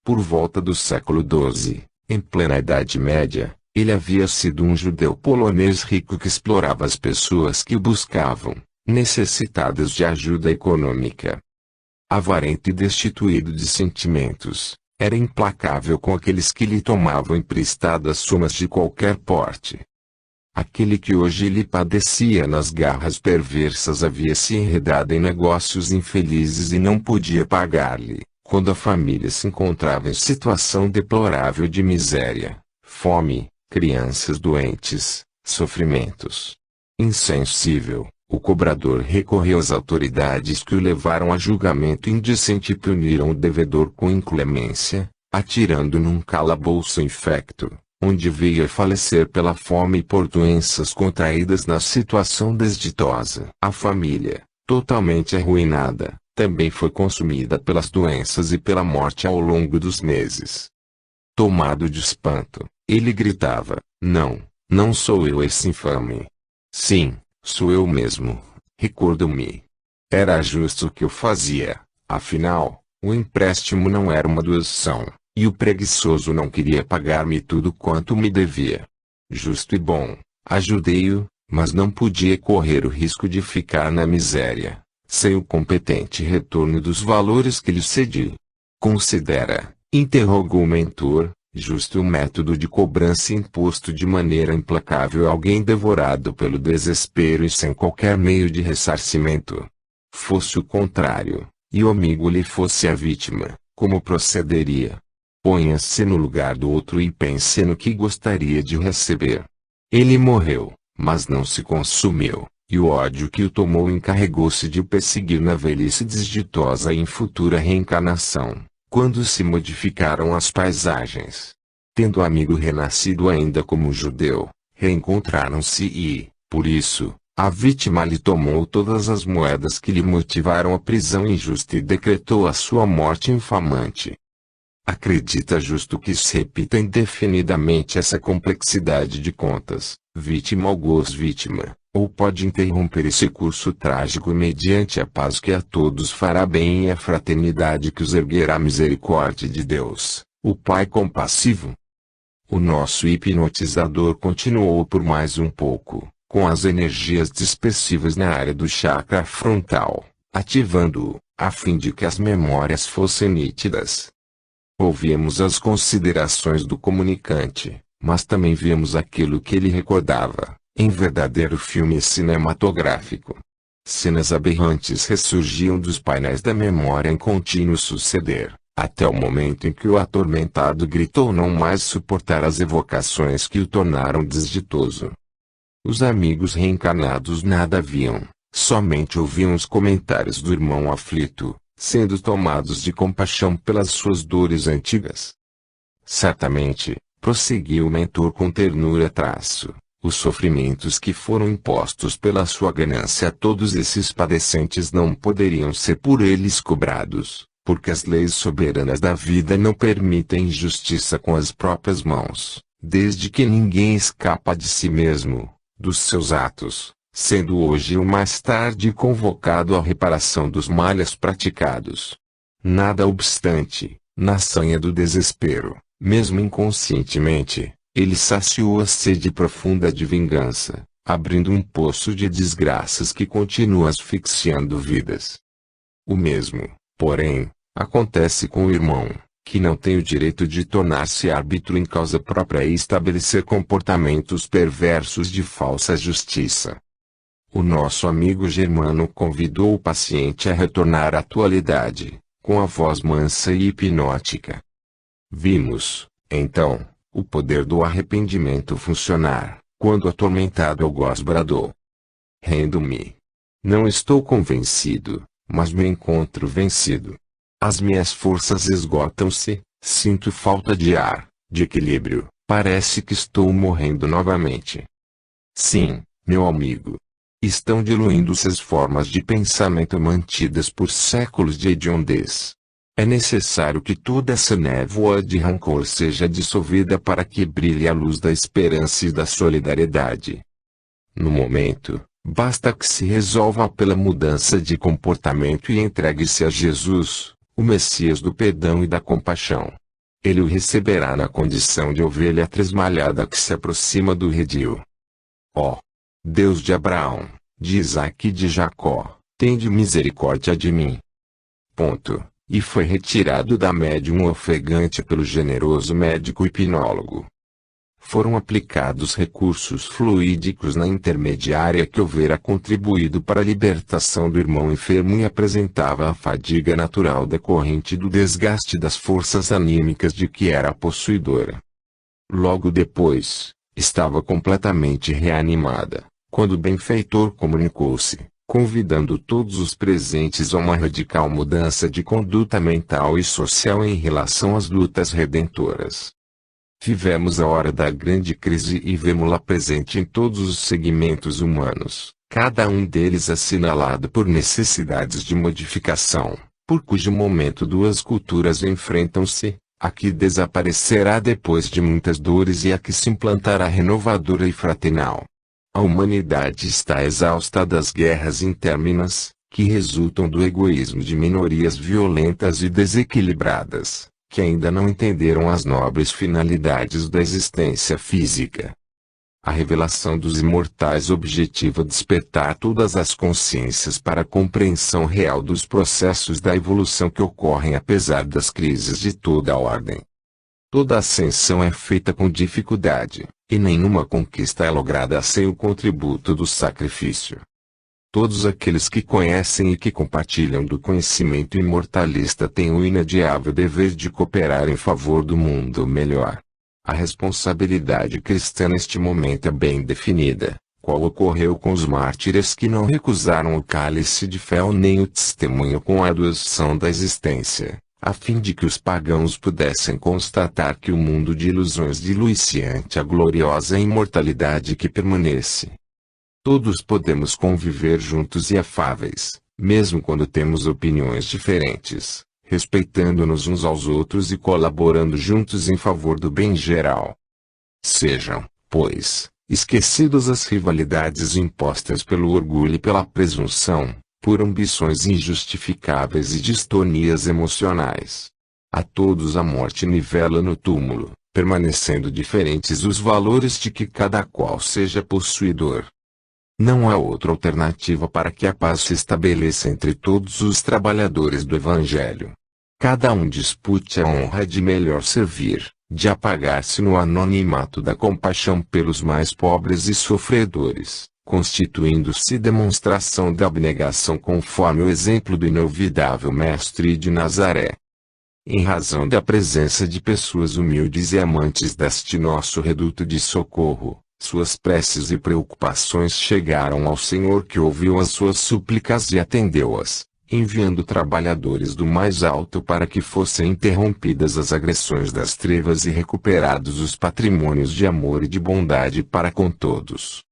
Por volta do século XII, em plena Idade Média, ele havia sido um judeu polonês rico que explorava as pessoas que o buscavam, necessitadas de ajuda econômica. Avarento e destituído de sentimentos, era implacável com aqueles que lhe tomavam emprestadas somas de qualquer porte. Aquele que hoje lhe padecia nas garras perversas havia se enredado em negócios infelizes e não podia pagar-lhe, quando a família se encontrava em situação deplorável de miséria, fome, crianças doentes, sofrimentos. Insensível, o cobrador recorreu às autoridades que o levaram a julgamento indecente e puniram o devedor com inclemência, atirando num calabouço infecto, onde veio a falecer pela fome e por doenças contraídas na situação desditosa. A família, totalmente arruinada, também foi consumida pelas doenças e pela morte ao longo dos meses. Tomado de espanto, ele gritava: "Não, não sou eu esse infame. Sim, sou eu mesmo, recordo-me. Era justo o que eu fazia, afinal, o empréstimo não era uma doação, e o preguiçoso não queria pagar-me tudo quanto me devia. Justo e bom, ajudei-o, mas não podia correr o risco de ficar na miséria, sem o competente retorno dos valores que lhe cedi. Considera, interrogou o mentor, justo o método de cobrança imposto de maneira implacável a alguém devorado pelo desespero e sem qualquer meio de ressarcimento. Fosse o contrário, e o amigo lhe fosse a vítima, como procederia? Ponha-se no lugar do outro e pense no que gostaria de receber. Ele morreu, mas não se consumiu, e o ódio que o tomou encarregou-se de o perseguir na velhice desditosa e em futura reencarnação, quando se modificaram as paisagens. Tendo o amigo renascido ainda como judeu, reencontraram-se e, por isso, a vítima lhe tomou todas as moedas que lhe motivaram a prisão injusta e decretou a sua morte infamante. Acredita justo que se repita indefinidamente essa complexidade de contas, vítima algoz vítima, ou pode interromper esse curso trágico mediante a paz que a todos fará bem e a fraternidade que os erguerá à misericórdia de Deus, o Pai compassivo? O nosso hipnotizador continuou por mais um pouco, com as energias dispersivas na área do chakra frontal, ativando-o, a fim de que as memórias fossem nítidas. Ouvimos as considerações do comunicante, mas também vimos aquilo que ele recordava, em verdadeiro filme cinematográfico. Cenas aberrantes ressurgiam dos painéis da memória em contínuo suceder, até o momento em que o atormentado gritou não mais suportar as evocações que o tornaram desditoso. Os amigos reencarnados nada viam, somente ouviam os comentários do irmão aflito, sendo tomados de compaixão pelas suas dores antigas. Certamente, prosseguiu o mentor com ternura os sofrimentos que foram impostos pela sua ganância a todos esses padecentes não poderiam ser por eles cobrados, porque as leis soberanas da vida não permitem injustiça com as próprias mãos, desde que ninguém escapa de si mesmo, dos seus atos, sendo hoje ou mais tarde convocado à reparação dos males praticados. Nada obstante, na sanha do desespero, mesmo inconscientemente, ele saciou a sede profunda de vingança, abrindo um poço de desgraças que continua asfixiando vidas. O mesmo, porém, acontece com o irmão, que não tem o direito de tornar-se árbitro em causa própria e estabelecer comportamentos perversos de falsa justiça. O nosso amigo Germano convidou o paciente a retornar à atualidade, com a voz mansa e hipnótica. Vimos, então, o poder do arrependimento funcionar, quando o atormentado algoz bradou: rendo-me. Não estou convencido, mas me encontro vencido. As minhas forças esgotam-se, sinto falta de ar, de equilíbrio, parece que estou morrendo novamente. Sim, meu amigo. Estão diluindo-se as formas de pensamento mantidas por séculos de hediondez. É necessário que toda essa névoa de rancor seja dissolvida para que brilhe a luz da esperança e da solidariedade. No momento, basta que se resolva pela mudança de comportamento e entregue-se a Jesus, o Messias do perdão e da compaixão. Ele o receberá na condição de ovelha tresmalhada que se aproxima do redil. Ó Deus de Abraão, de Isaque e de Jacó, tende misericórdia de mim. Ponto. E foi retirado da médium ofegante pelo generoso médico hipnólogo. Foram aplicados recursos fluídicos na intermediária que houvera contribuído para a libertação do irmão enfermo e apresentava a fadiga natural decorrente do desgaste das forças anímicas de que era a possuidora. Logo depois, estava completamente reanimada, quando o benfeitor comunicou-se, convidando todos os presentes a uma radical mudança de conduta mental e social em relação às lutas redentoras. Vivemos a hora da grande crise e vemo-la presente em todos os segmentos humanos, cada um deles assinalado por necessidades de modificação, por cujo momento duas culturas enfrentam-se, a que desaparecerá depois de muitas dores e a que se implantará renovadora e fraternal. A humanidade está exausta das guerras interminas, que resultam do egoísmo de minorias violentas e desequilibradas, que ainda não entenderam as nobres finalidades da existência física. A revelação dos imortais objetiva despertar todas as consciências para a compreensão real dos processos da evolução que ocorrem apesar das crises de toda a ordem. Toda ascensão é feita com dificuldade, e nenhuma conquista é lograda sem o contributo do sacrifício. Todos aqueles que conhecem e que compartilham do conhecimento imortalista têm o inadiável dever de cooperar em favor do mundo melhor. A responsabilidade cristã neste momento é bem definida, qual ocorreu com os mártires que não recusaram o cálice de fel nem o testemunho com a adoção da existência, a fim de que os pagãos pudessem constatar que o mundo de ilusões dilui-se ante a gloriosa imortalidade que permanece. Todos podemos conviver juntos e afáveis, mesmo quando temos opiniões diferentes, respeitando-nos uns aos outros e colaborando juntos em favor do bem geral. Sejam, pois, esquecidas as rivalidades impostas pelo orgulho e pela presunção, por ambições injustificáveis e distonias emocionais. A todos a morte nivela no túmulo, permanecendo diferentes os valores de que cada qual seja possuidor. Não há outra alternativa para que a paz se estabeleça entre todos os trabalhadores do Evangelho. Cada um dispute a honra de melhor servir, de apagar-se no anonimato da compaixão pelos mais pobres e sofredores, constituindo-se demonstração da abnegação conforme o exemplo do inolvidável Mestre de Nazaré. Em razão da presença de pessoas humildes e amantes deste nosso reduto de socorro, suas preces e preocupações chegaram ao Senhor que ouviu as suas súplicas e atendeu-as, enviando trabalhadores do mais alto para que fossem interrompidas as agressões das trevas e recuperados os patrimônios de amor e de bondade para com todos.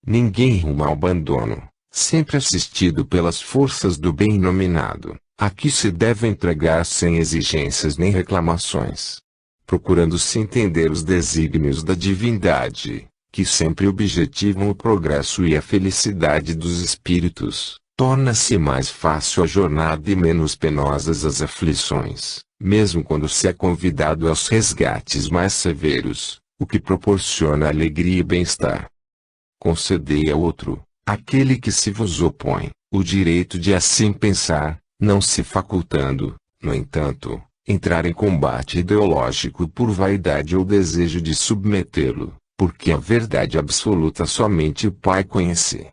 Ninguém rumo ao abandono, sempre assistido pelas forças do bem inominado, a que se deve entregar sem exigências nem reclamações. Procurando-se entender os desígnios da divindade, que sempre objetivam o progresso e a felicidade dos espíritos, torna-se mais fácil a jornada e menos penosas as aflições, mesmo quando se é convidado aos resgates mais severos, o que proporciona alegria e bem-estar. Concedei a outro, aquele que se vos opõe, o direito de assim pensar, não se facultando, no entanto, entrar em combate ideológico por vaidade ou desejo de submetê-lo, porque a verdade absoluta somente o Pai conhece.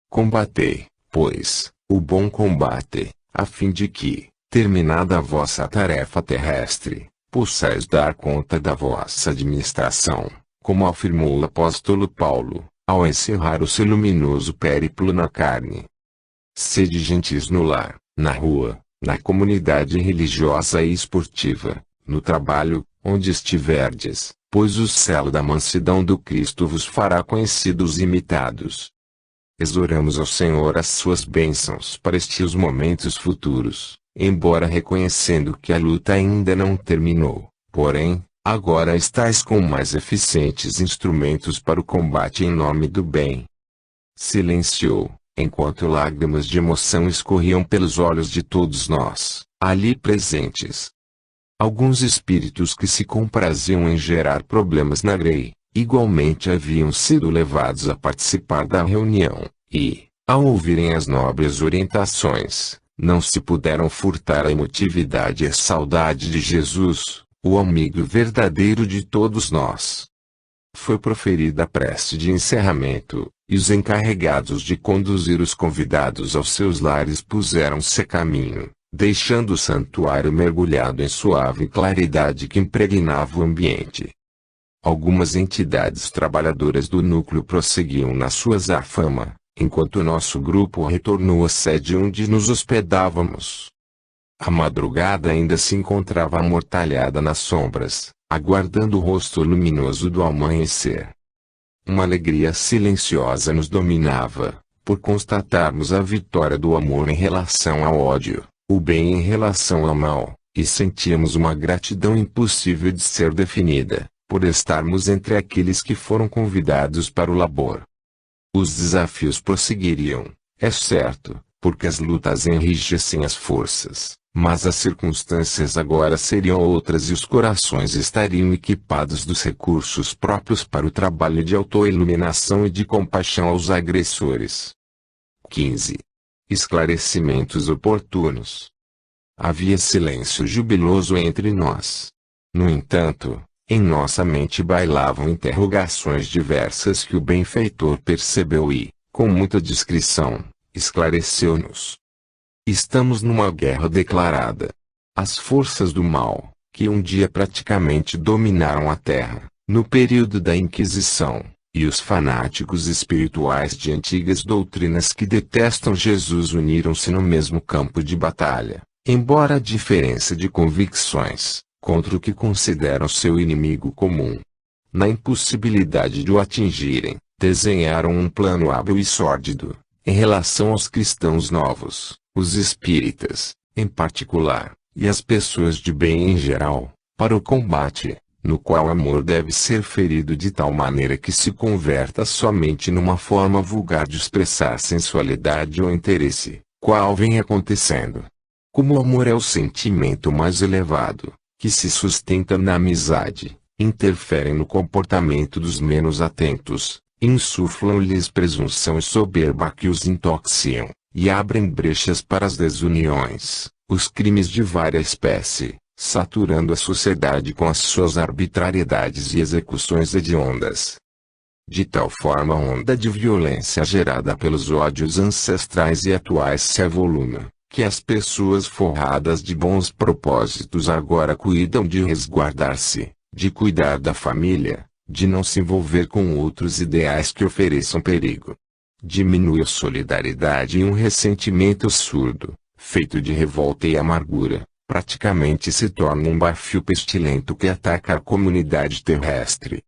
Combatei, pois, o bom combate, a fim de que, terminada a vossa tarefa terrestre, possais dar conta da vossa administração, como afirmou o apóstolo Paulo, ao encerrar o seu luminoso périplo na carne. Sede gentis no lar, na rua, na comunidade religiosa e esportiva, no trabalho, onde estiverdes, pois o selo da mansidão do Cristo vos fará conhecidos e imitados. Exoramos ao Senhor as suas bênçãos para estes momentos futuros, embora reconhecendo que a luta ainda não terminou, porém, agora estáis com mais eficientes instrumentos para o combate em nome do bem. Silenciou, enquanto lágrimas de emoção escorriam pelos olhos de todos nós, ali presentes. Alguns espíritos que se compraziam em gerar problemas na Grey, igualmente haviam sido levados a participar da reunião, e, ao ouvirem as nobres orientações, não se puderam furtar a emotividade e a saudade de Jesus, o amigo verdadeiro de todos nós. Foi proferida a prece de encerramento, e os encarregados de conduzir os convidados aos seus lares puseram-se a caminho, deixando o santuário mergulhado em suave claridade que impregnava o ambiente. Algumas entidades trabalhadoras do núcleo prosseguiam na sua zafama, enquanto nosso grupo retornou à sede onde nos hospedávamos. A madrugada ainda se encontrava amortalhada nas sombras, aguardando o rosto luminoso do amanhecer. Uma alegria silenciosa nos dominava, por constatarmos a vitória do amor em relação ao ódio, o bem em relação ao mal, e sentíamos uma gratidão impossível de ser definida, por estarmos entre aqueles que foram convidados para o labor. Os desafios prosseguiriam, é certo, porque as lutas enrijecem as forças, Mas as circunstâncias agora seriam outras e os corações estariam equipados dos recursos próprios para o trabalho de autoiluminação e de compaixão aos agressores. 15. Esclarecimentos oportunos. Havia silêncio jubiloso entre nós. No entanto, em nossa mente bailavam interrogações diversas que o benfeitor percebeu e, com muita discrição, esclareceu-nos. Estamos numa guerra declarada. As forças do mal, que um dia praticamente dominaram a Terra, no período da Inquisição, e os fanáticos espirituais de antigas doutrinas que detestam Jesus uniram-se no mesmo campo de batalha, embora a diferença de convicções, contra o que consideram seu inimigo comum. Na impossibilidade de o atingirem, desenharam um plano hábil e sórdido, em relação aos cristãos novos, os espíritas, em particular, e as pessoas de bem em geral, para o combate, no qual o amor deve ser ferido de tal maneira que se converta somente numa forma vulgar de expressar sensualidade ou interesse, qual vem acontecendo. Como o amor é o sentimento mais elevado, que se sustenta na amizade, interferem no comportamento dos menos atentos, insuflam-lhes presunção e soberba que os intoxicam, e abrem brechas para as desuniões, os crimes de várias espécie, saturando a sociedade com as suas arbitrariedades e execuções hediondas. De tal forma a onda de violência gerada pelos ódios ancestrais e atuais se avoluma, que as pessoas forradas de bons propósitos agora cuidam de resguardar-se, de cuidar da família, de não se envolver com outros ideais que ofereçam perigo. Diminui a solidariedade e um ressentimento surdo, feito de revolta e amargura, praticamente se torna um bafio pestilento que ataca a comunidade terrestre.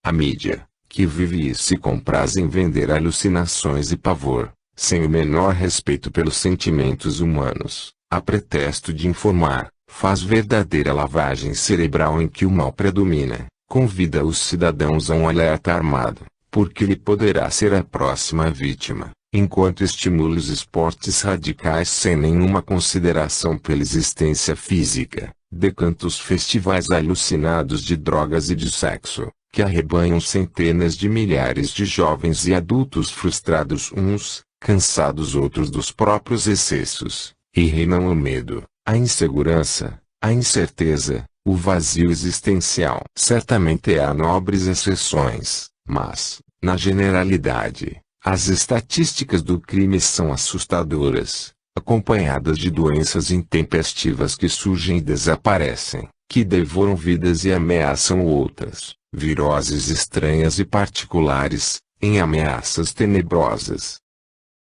A mídia, que vive e se compraz em vender alucinações e pavor, sem o menor respeito pelos sentimentos humanos, a pretexto de informar, faz verdadeira lavagem cerebral em que o mal predomina, convida os cidadãos a um alerta armado, porque ele poderá ser a próxima vítima, enquanto estimula os esportes radicais sem nenhuma consideração pela existência física, decanta os festivais alucinados de drogas e de sexo, que arrebanham centenas de milhares de jovens e adultos frustrados uns, cansados outros dos próprios excessos, e reinam o medo, a insegurança, a incerteza, o vazio existencial. Certamente há nobres exceções, mas, na generalidade, as estatísticas do crime são assustadoras, acompanhadas de doenças intempestivas que surgem e desaparecem, que devoram vidas e ameaçam outras, viroses estranhas e particulares, em ameaças tenebrosas.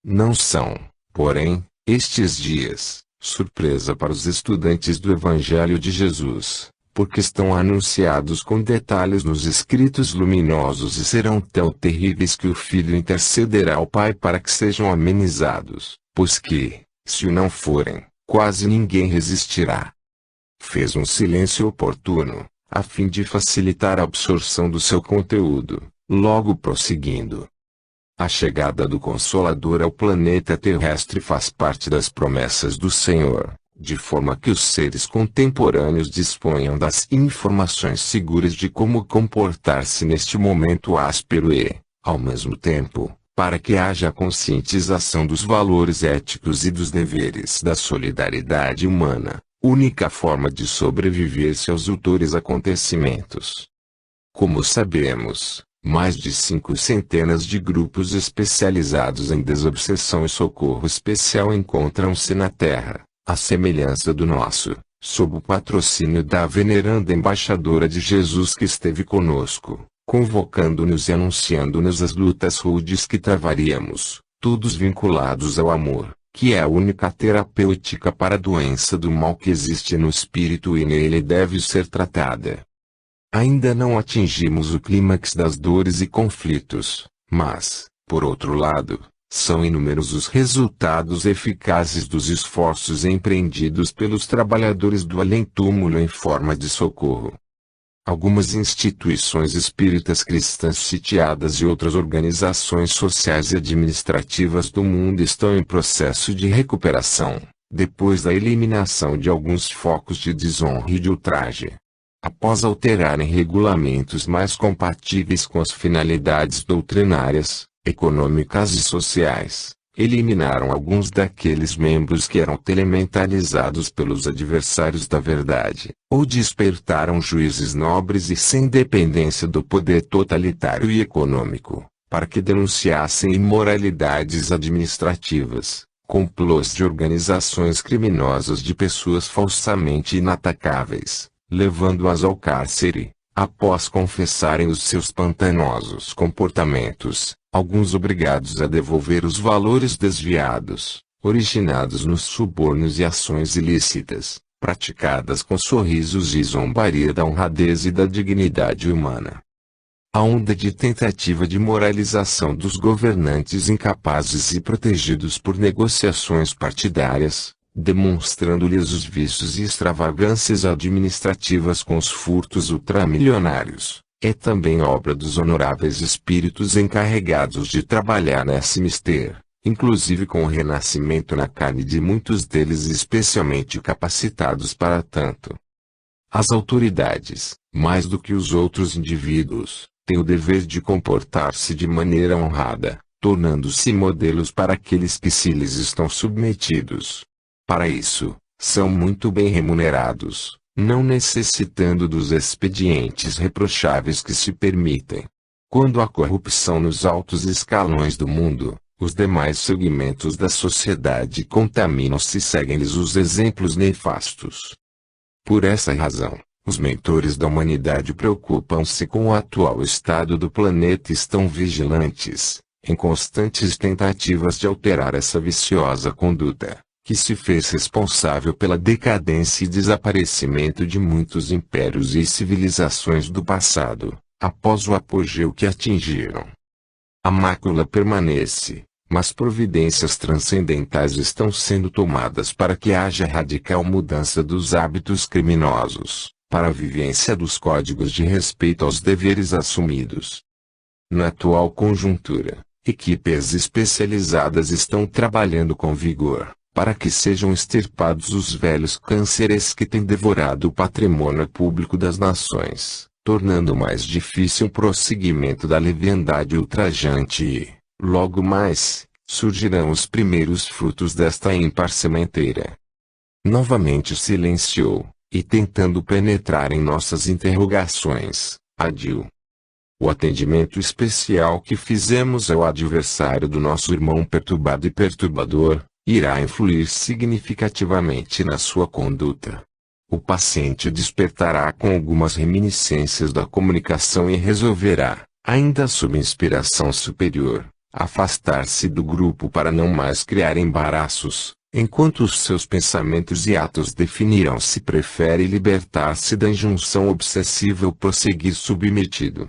Não são, porém, estes dias, surpresa para os estudantes do Evangelho de Jesus, porque estão anunciados com detalhes nos escritos luminosos e serão tão terríveis que o Filho intercederá ao Pai para que sejam amenizados, pois que, se o não forem, quase ninguém resistirá. Fez um silêncio oportuno, a fim de facilitar a absorção do seu conteúdo, logo prosseguindo. A chegada do Consolador ao planeta terrestre faz parte das promessas do Senhor, de forma que os seres contemporâneos disponham das informações seguras de como comportar-se neste momento áspero e, ao mesmo tempo, para que haja a conscientização dos valores éticos e dos deveres da solidariedade humana, única forma de sobreviver-se aos ultores acontecimentos. Como sabemos, mais de 5 centenas de grupos especializados em desobsessão e socorro especial encontram-se na Terra, à semelhança do nosso, sob o patrocínio da veneranda embaixadora de Jesus que esteve conosco, convocando-nos e anunciando-nos as lutas rudes que travaríamos, todos vinculados ao amor, que é a única terapêutica para a doença do mal que existe no espírito e nele deve ser tratada. Ainda não atingimos o clímax das dores e conflitos, mas, por outro lado, são inúmeros os resultados eficazes dos esforços empreendidos pelos trabalhadores do além-túmulo em forma de socorro. Algumas instituições espíritas cristãs sitiadas e outras organizações sociais e administrativas do mundo estão em processo de recuperação, depois da eliminação de alguns focos de desonra e de ultraje. Após alterarem regulamentos mais compatíveis com as finalidades doutrinárias, econômicas e sociais, eliminaram alguns daqueles membros que eram telementalizados pelos adversários da verdade, ou despertaram juízes nobres e sem dependência do poder totalitário e econômico, para que denunciassem imoralidades administrativas, complôs de organizações criminosas de pessoas falsamente inatacáveis, levando-as ao cárcere, após confessarem os seus pantanosos comportamentos, alguns obrigados a devolver os valores desviados, originados nos subornos e ações ilícitas, praticadas com sorrisos e zombaria da honradez e da dignidade humana. A onda de tentativa de moralização dos governantes incapazes e protegidos por negociações partidárias, demonstrando-lhes os vícios e extravagâncias administrativas com os furtos ultramilionários, é também obra dos honoráveis espíritos encarregados de trabalhar nesse mister, inclusive com o renascimento na carne de muitos deles especialmente capacitados para tanto. As autoridades, mais do que os outros indivíduos, têm o dever de comportar-se de maneira honrada, tornando-se modelos para aqueles que se lhes estão submetidos. Para isso, são muito bem remunerados, não necessitando dos expedientes reprocháveis que se permitem. Quando há corrupção nos altos escalões do mundo, os demais segmentos da sociedade contaminam-se e seguem-lhes os exemplos nefastos. Por essa razão, os mentores da humanidade preocupam-se com o atual estado do planeta e estão vigilantes, em constantes tentativas de alterar essa viciosa conduta, que se fez responsável pela decadência e desaparecimento de muitos impérios e civilizações do passado, após o apogeu que atingiram. A mácula permanece, mas providências transcendentais estão sendo tomadas para que haja radical mudança dos hábitos criminosos, para a vivência dos códigos de respeito aos deveres assumidos. Na atual conjuntura, equipes especializadas estão trabalhando com vigor, para que sejam extirpados os velhos cânceres que têm devorado o patrimônio público das nações, tornando mais difícil o prosseguimento da leviandade ultrajante e, logo mais, surgirão os primeiros frutos desta ímpar sementeira. Novamente silenciou, e tentando penetrar em nossas interrogações, adiu. O atendimento especial que fizemos ao adversário do nosso irmão perturbado e perturbador, irá influir significativamente na sua conduta. O paciente despertará com algumas reminiscências da comunicação e resolverá, ainda sob inspiração superior, afastar-se do grupo para não mais criar embaraços, enquanto os seus pensamentos e atos definirão se prefere libertar-se da injunção obsessiva ou prosseguir submetido.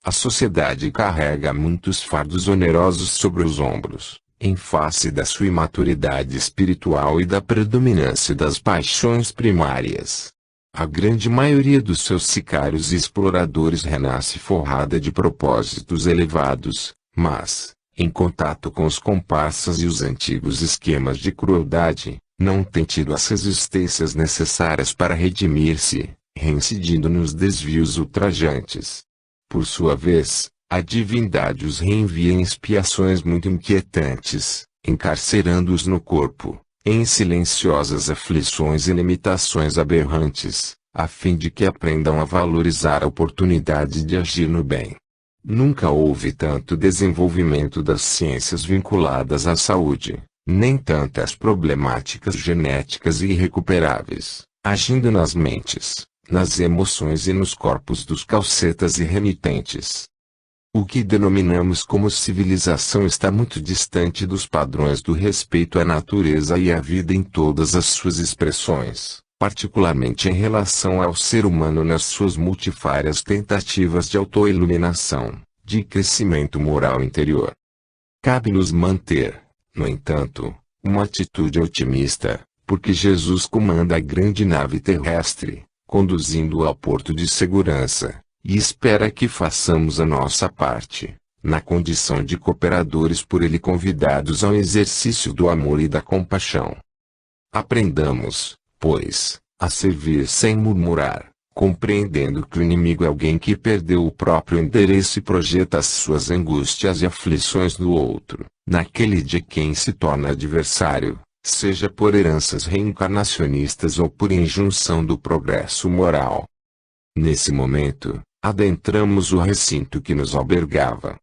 A sociedade carrega muitos fardos onerosos sobre os ombros, em face da sua imaturidade espiritual e da predominância das paixões primárias. A grande maioria dos seus sicários e exploradores renasce forrada de propósitos elevados, mas, em contato com os comparsas e os antigos esquemas de crueldade, não tem tido as resistências necessárias para redimir-se, reincidindo nos desvios ultrajantes. Por sua vez, a divindade os reenvia em expiações muito inquietantes, encarcerando-os no corpo, em silenciosas aflições e limitações aberrantes, a fim de que aprendam a valorizar a oportunidade de agir no bem. Nunca houve tanto desenvolvimento das ciências vinculadas à saúde, nem tantas problemáticas genéticas e irrecuperáveis, agindo nas mentes, nas emoções e nos corpos dos calcetas e remitentes. O que denominamos como civilização está muito distante dos padrões do respeito à natureza e à vida em todas as suas expressões, particularmente em relação ao ser humano nas suas multifárias tentativas de autoiluminação, de crescimento moral interior. Cabe-nos manter, no entanto, uma atitude otimista, porque Jesus comanda a grande nave terrestre, conduzindo-o ao porto de segurança, e espera que façamos a nossa parte, na condição de cooperadores por ele convidados ao exercício do amor e da compaixão. Aprendamos, pois, a servir sem murmurar, compreendendo que o inimigo é alguém que perdeu o próprio endereço e projeta as suas angústias e aflições no outro, naquele de quem se torna adversário, seja por heranças reencarnacionistas ou por injunção do progresso moral. Nesse momento, adentramos o recinto que nos albergava.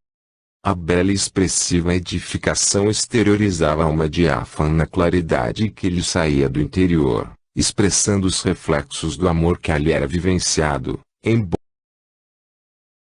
A bela e expressiva edificação exteriorizava uma diáfana claridade que lhe saía do interior, expressando os reflexos do amor que ali era vivenciado, embora